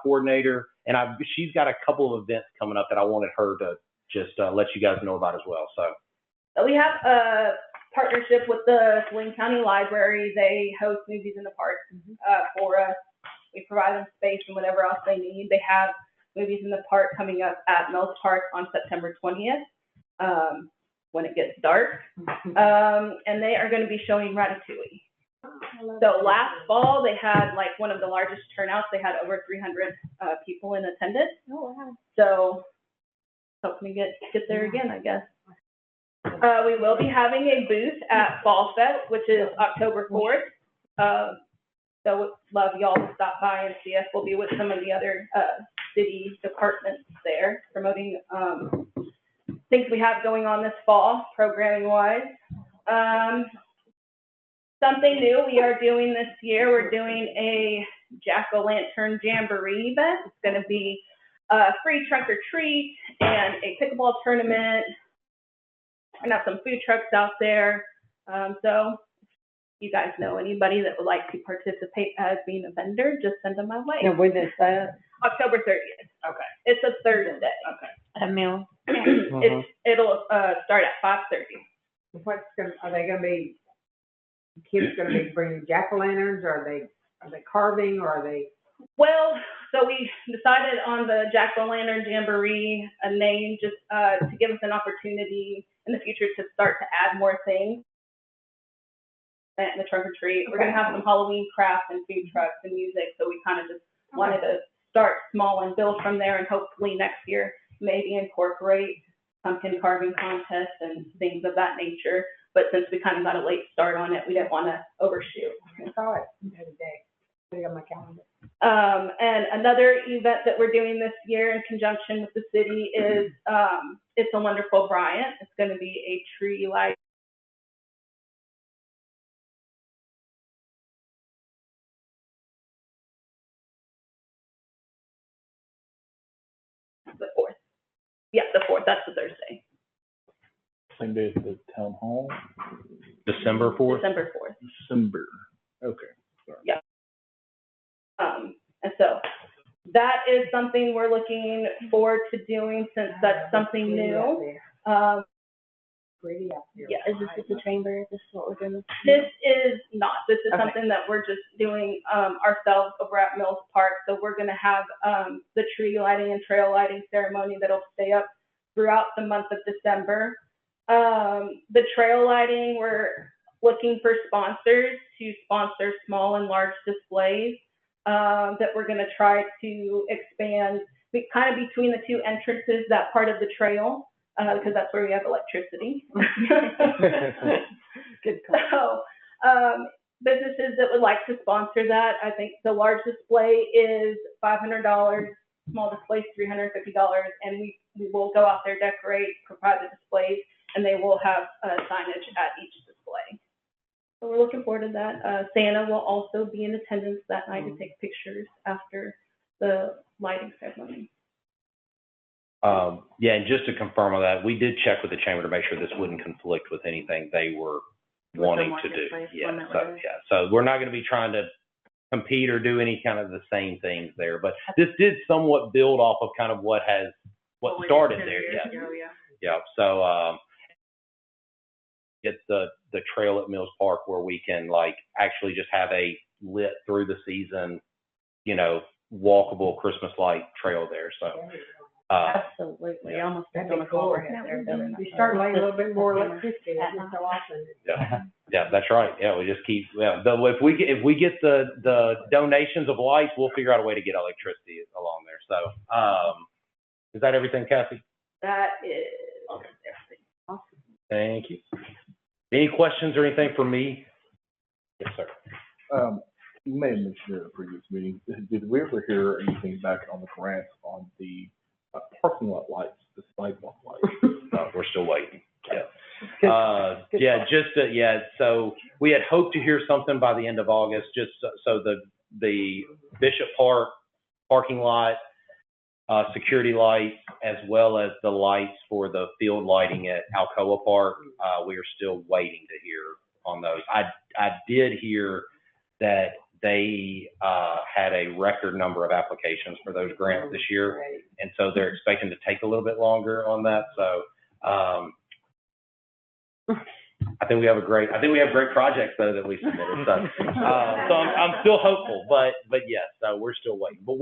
coordinator, and she's got a couple of events coming up that I wanted her to just let you guys know about as well. So We have a partnership with the Saline County Library. They host movies in the park for us. We provide them space and whatever else they need. They have movies in the park coming up at Mills Park on September 20th when it gets dark. And they are going to be showing Ratatouille. So last fall, they had like one of the largest turnouts. They had over 300 people in attendance. Oh, wow. So hoping to get there again, I guess. We will be having a booth at Fall Fest, which is October 4th. So would love y'all to stop by and see us. We'll be with some of the other city departments there, promoting things we have going on this fall, programming-wise. Something new we are doing this year, we're doing a Jack-O-Lantern Jamboree event. It's going to be a free trunk or treat and a pickleball tournament. And have some food trucks out there. So if you guys know anybody that would like to participate as being a vendor, just send them my way. And when is that? October 30th. Okay. It's a Thursday. Okay. At Mills. It'll start at 5:30. Are they gonna be, kids gonna be bringing jack-o'-lanterns, or are they carving, or are they? Well, so we decided on the Jack-O-Lantern Jamboree, a name just to give us an opportunity in the future to start to add more things. And the trunk or treat, we're gonna have some Halloween crafts and food trucks and music, so we kind of just wanted to start small and build from there, and hopefully next year maybe incorporate pumpkin carving contests and things of that nature. But since we kind of got a late start on it, we didn't want to overshoot. I saw it the other day. Put it on my calendar. And another event that we're doing this year in conjunction with the city is It's a Wonderful Bryant. It's going to be a tree light. The 4th. Yeah, the 4th. That's the Thursday. Same day at the town hall? December 4th. December 4th. December, okay. Sorry. Yeah. And so that is something we're looking forward to doing, since that's something new. Pretty out there. Yeah, Is this at the chamber? This is what we're doing? this is not. This is Okay. something that we're just doing ourselves over at Mills Park. So we're going to have the tree lighting and trail lighting ceremony that'll stay up throughout the month of December. The trail lighting, we're looking for sponsors to sponsor small and large displays that we're going to try to expand kind of between the two entrances, that part of the trail, because that's where we have electricity. Good call. So businesses that would like to sponsor that, I think the large display is $500, small display is $350, and we will go out there, decorate, provide the displays, and they will have signage at each display. So we're looking forward to that. Santa will also be in attendance that night to take pictures after the lighting ceremony. Yeah, and just to confirm on that, we did check with the chamber to make sure this wouldn't conflict with anything they were wanting to do. So we're not going to be trying to compete or do any kind of the same things there, but this did somewhat build off of kind of what started there. Yeah. So get the trail at Mills Park where we can like actually just have a lit through the season, walkable Christmas light trail there. So Absolutely, almost That'd on be a cool. overhead there. doesn't it? You start laying a little bit more electricity every so often. Yeah, that's right. Yeah, we just keep, if we get the donations of lights, we'll figure out a way to get electricity along there. So, is that everything, Kathy? That is. Okay. Thank you. Any questions or anything for me? Yes, sir. You may have mentioned it in a previous meeting. Did we ever hear anything back on the grant on the parking lot lights, the sidewalk lights? No, we're still waiting. Yeah. So we had hoped to hear something by the end of August, just so the Bishop Park parking lot, security lights, as well as the lights for the field lighting at Alcoa Park. We are still waiting to hear on those. I did hear that they had a record number of applications for those grants this year, and so they're expecting to take a little bit longer on that. So I think we have great projects though that we submitted. So I'm still hopeful, but yes, we're still waiting. But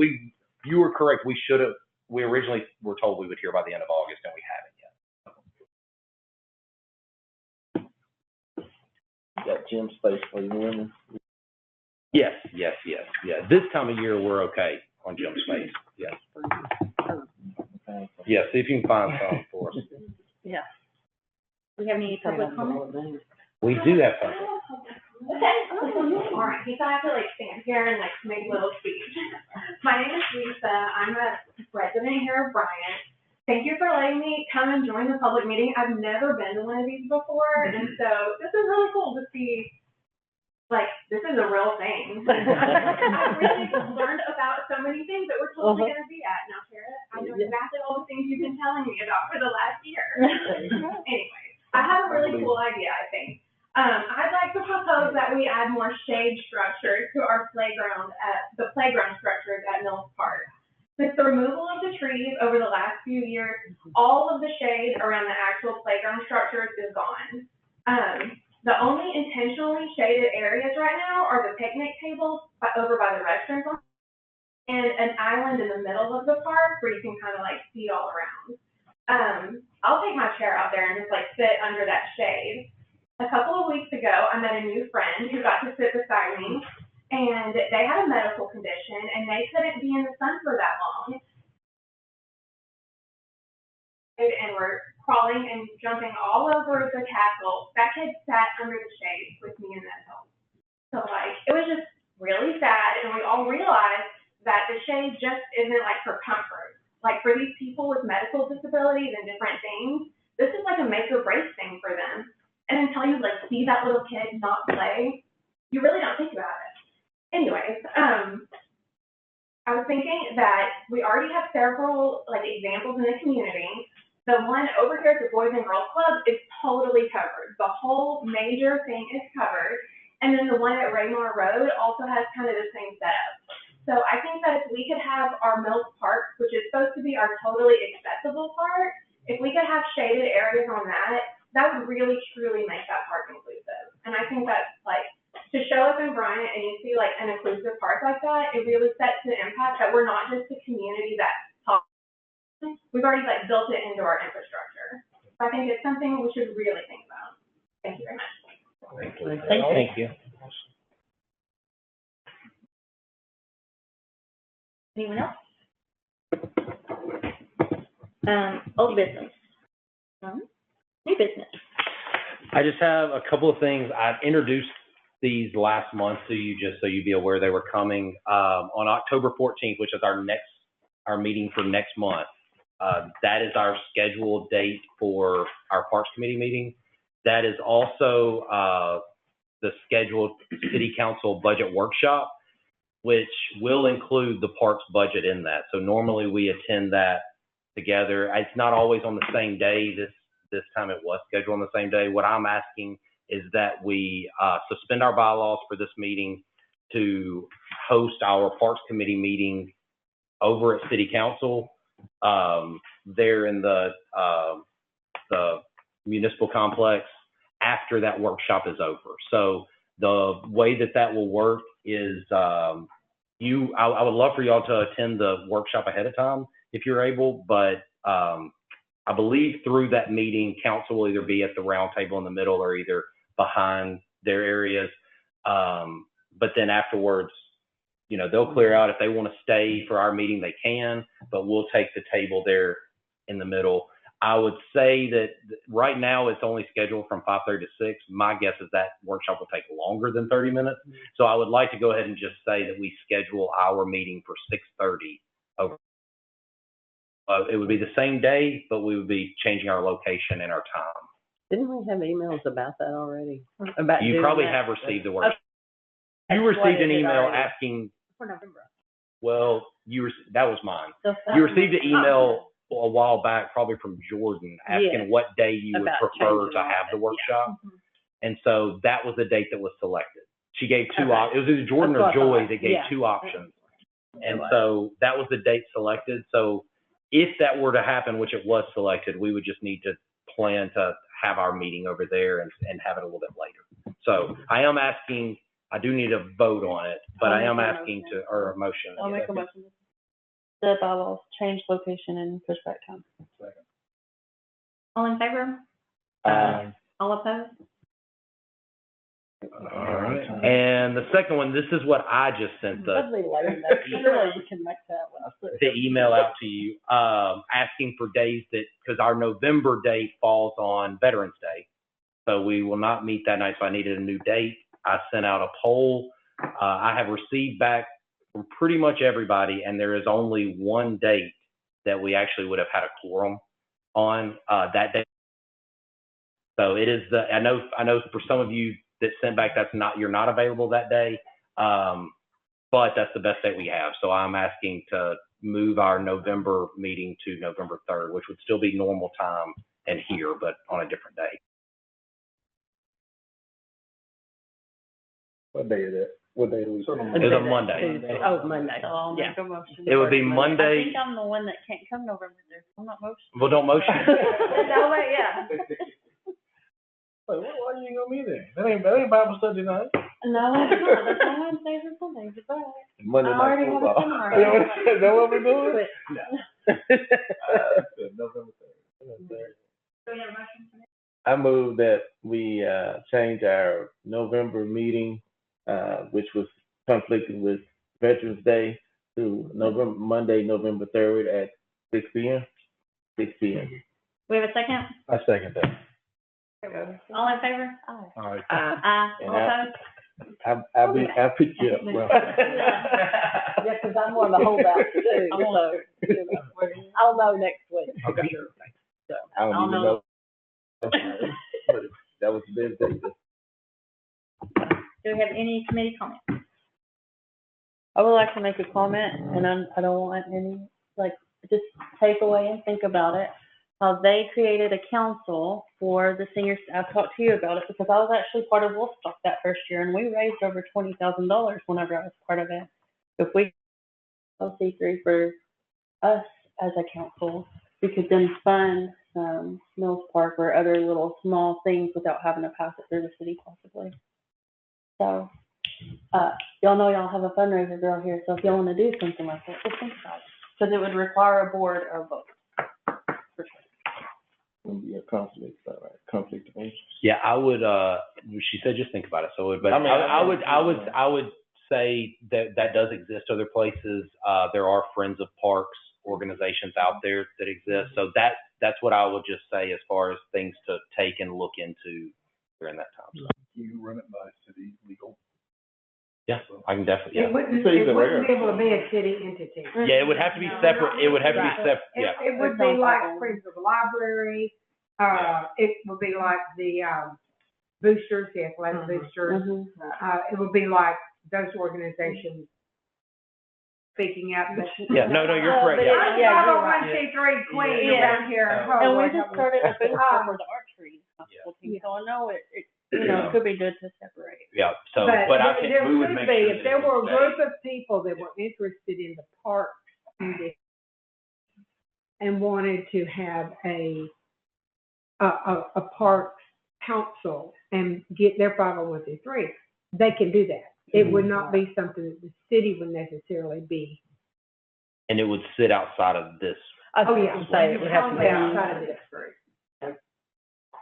you were correct. We originally were told we would hear by the end of August, and we haven't yet. Got gym space for you women. Yes. This time of year, we're okay on gym space. Yes. Yeah, see if you can find some for us. Yeah. Do we have any public comments? We do have some. All right, so I have to stand here and make a little speech. My name is Lisa. I'm a resident here of Bryant. Thank you for letting me come and join the public meeting. I've never been to one of these before, and so this is really cool to see. This is a real thing. I've really learned about so many things that we're totally going to be at. Now, Tara, I know exactly all the things you've been telling me about for the last year. Anyway, I have a really cool idea, I think. I'd like to propose that we add more shade structures to our playground the playground structures at Mills Park. With the removal of the trees over the last few years, all of the shade around the actual playground structures is gone. The only intentionally shaded areas right now are the picnic tables over by the restrooms and an island in the middle of the park where you can kind of see all around. I'll take my chair out there and just sit under that shade. A couple of weeks ago, I met a new friend who got to sit beside me, and they had a medical condition and they couldn't be in the sun for that long. And we're crawling and jumping all over the castle. That kid sat under the shade with me in that home. So it was just really sad, and we all realized that the shade just isn't for comfort. For these people with medical disabilities and different things, this is a make or break thing for them. And until you see that little kid not play, you really don't think about it. Anyways, I was thinking that we already have several examples in the community. The one over here at the Boys and Girls Club is totally covered. The whole major thing is covered. And then the one at Raymore Road also has kind of the same setup. So I think that if we could have our Mills Park, which is supposed to be our totally accessible park, if we could have shaded areas on that, that would really, truly make that park inclusive. And I think that's to show up in Bryant and you see an inclusive park like that, it really sets the impact that we're not just a community that talks. We've already built it into our infrastructure. So I think it's something we should really think about. Thank you very much. Thank you. Anyone else? Old business. New business. I just have a couple of things. I've introduced these last month to you just so you'd be aware they were coming. On October 14th, which is our meeting for next month. That is our scheduled date for our Parks Committee meeting. That is also the scheduled City Council budget workshop, which will include the parks budget in that. So normally we attend that together. It's not always on the same day. This time it was scheduled on the same day. What I'm asking is that we suspend our bylaws for this meeting to host our Parks Committee meeting over at City Council. There in the municipal complex after that workshop is over. So the way that will work is I would love for y'all to attend the workshop ahead of time if you're able, but, I believe through that meeting, council will either be at the round table in the middle or either behind their areas. But then afterwards, you know, they'll clear out. If they want to stay for our meeting, they can, but we'll take the table there in the middle. I would say that right now it's only scheduled from 5:30 to 6. My guess is that workshop will take longer than 30 minutes. So I would like to go ahead and just say that we schedule our meeting for 6:30 over. It would be the same day, but we would be changing our location and our time. Didn't we have emails about that already? About You doing probably that? have received the work. Okay. You What received is an it email already? asking, For November. well, that was mine. You received an email a while back, probably from Jordan, asking Yes. what day you would About prefer changing to all have the that, workshop. yeah. And so that was the date that was selected. She gave two Okay. It was either Jordan That's or what I Joy thought. that gave Yeah. two options. And Right. so that was the date selected. So if that were to happen, which it was selected, we would just need to plan to have our meeting over there and have it a little bit later. So I am asking, I do need a vote on it, but I'll I am make a asking motion. or a motion. I'll make a motion. The bylaws change location and push back time. All in favor? All opposed? All right. And the second one, this is what I just sent Lovely lady, though. Surely we can make that one. the email out to you, asking for days because our November date falls on Veterans Day. So we will not meet that night, so I needed a new date. I sent out a poll. I have received back from pretty much everybody, and there is only one date that we actually would have had a quorum on, that day. So it is I know for some of you that sent back, you're not available that day. But that's the best date we have. So I'm asking to move our November meeting to November 3rd, which would still be normal time and here, but on a different day. What day is that? What day is it? It's a Monday. Tuesday. Oh, Monday. So I'll Yeah. make a motion. It would be I Monday. think I'm the one that can't come November 3rd. I'm not motion. Well, don't motion. No, wait, yeah. Wait, why are you gonna be there? That ain't Bible study night. No, it's not. That's on Wednesdays and Sundays. It's all right. Monday I night already have a football. seminar. Is that what we're doing? November 3rd. Do we have a motion for that? I move that we, change our November meeting, which was conflicting with Veterans Day to Monday, November 3rd at 6 p.m. 6 p.m. We have a second? I second that. All in favor? Aye. All right. Aye. All opposed? I'll pick you up, bro. Yeah, 'cause I'm one of the holdouts too, so, you know, I'll know next week. Okay. So, I don't I'll even know. But that was the best day. Do we have any committee comments? I would like to make a comment, and I don't want any, just take away and think about it. How they created a council for the seniors. I've talked to you about it because I was actually part of Wolfstock that first year, and we raised over $20,000 whenever I was part of it. If we LC3 for us as a council, we could then fund Mills Park or other little small things without having to pass it through the city possibly. So, y'all know y'all have a fundraiser girl here, so if y'all want to do something like that, just think about it. Because it would require a board of votes. For sure. Gonna be a conflict, all right, conflict of interest. Yeah, I would, she said, just think about it. So, but I mean, I would say that does exist other places. There are Friends of Parks organizations out there that exist. So that's what I would just say as far as things to take and look into during that time. You run it by city legal. Yeah, I can definitely, yeah. It wouldn't So you can be able to be a city entity. Yeah, it would have to be separate. It would have to be separate, yeah. It would be like Friends of the Library, it would be like the, boosters, the athletic boosters. Mhm. It would be like those organizations speaking out. Yeah, no, you're correct, yeah. I'm Yeah, a you're right. 1, 2, 3 queen Yeah. around here. And we just started a booster for the archery team, so I know it could be good to separate. Yeah, so, But but I there can, we would could make be, sure if that there it were a would group stay. of people that were interested in the park and wanted to have a park council and get their 501c3, they can do that. It would not be something that the city would necessarily be and it would sit outside of this. I was Oh, going yeah. to say, it would have to Totally be. outside of this group.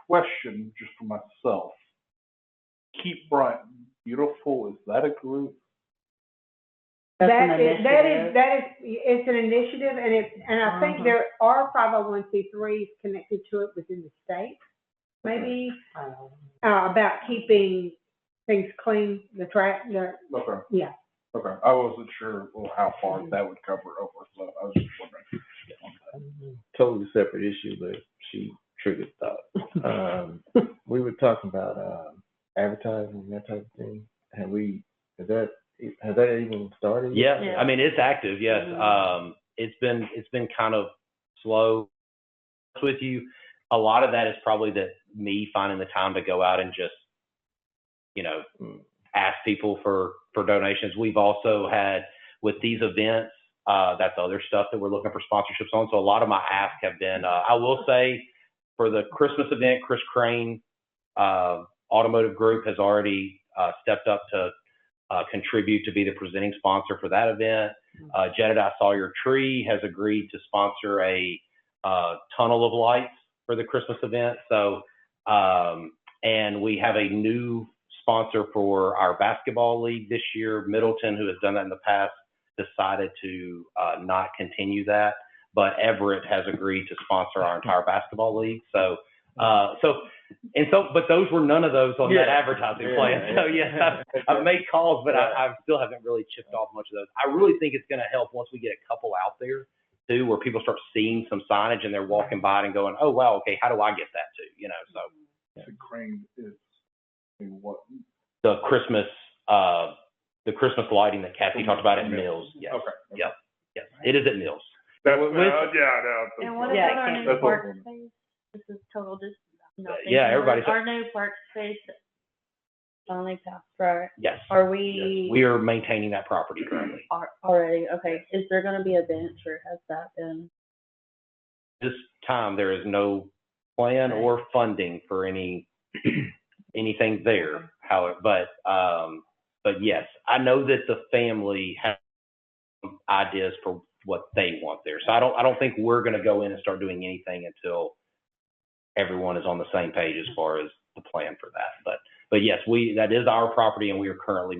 Question, just for myself. Keep Bryant Beautiful, is that a group? That's an It's an initiative, and I think there are 501c3s connected to it within the state, maybe, about keeping things clean, Okay, yeah. okay. I wasn't sure, how far that would cover over, so I was just wondering. Totally separate issue, but she triggered thought. We were talking about, advertising, that type of thing. Has that even started? Yes, Yeah. I mean, it's active, yes. It's been kind of slow with you. A lot of that is probably me finding the time to go out and just, ask people for donations. We've also had, with these events, that's other stuff that we're looking for sponsorships on. So a lot of my asks have been, I will say, for the Christmas event, Chris Crane, Automotive Group has already stepped up to contribute to be the presenting sponsor for that event. Jedediah Sawyer Tree has agreed to sponsor a tunnel of lights for the Christmas event. So, and we have a new sponsor for our basketball league this year. Middleton, who has done that in the past, decided to not continue that, but Everett has agreed to sponsor our entire basketball league. But those were none of those on that advertising plan. So yes, I've made calls, but I still haven't really chipped off much of those. I really think it's going to help once we get a couple out there too, where people start seeing some signage and they're walking by it and going, oh wow, okay, how do I get that too? So. The Crane is, what? The Christmas lighting that Kathy talked about at Mills. Yes. Okay. Yep. Yes. It is at Mills. That's, And what Yeah, about our can't new be park both. space? This is total just. Yeah, everybody's- Our new park space finally passed, right? Yes. Are Yes. we? We are maintaining that property currently. Already, okay. Is there gonna be a bench or has that been? This time there is no plan or funding for anything there. But yes, I know that the family has ideas for what they want there. So I don't think we're going to go in and start doing anything until everyone is on the same page as far as the plan for that. But yes, that is our property and we are currently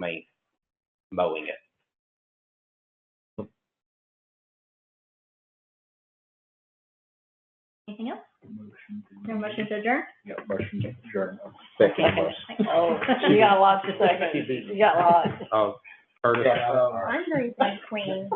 mowing it. Anything else? No motion to adjourn? Yeah, motion to adjourn. Second motion. Oh, you got a lot to say. You got a lot. Oh, Curtis. I'm drinking Queen.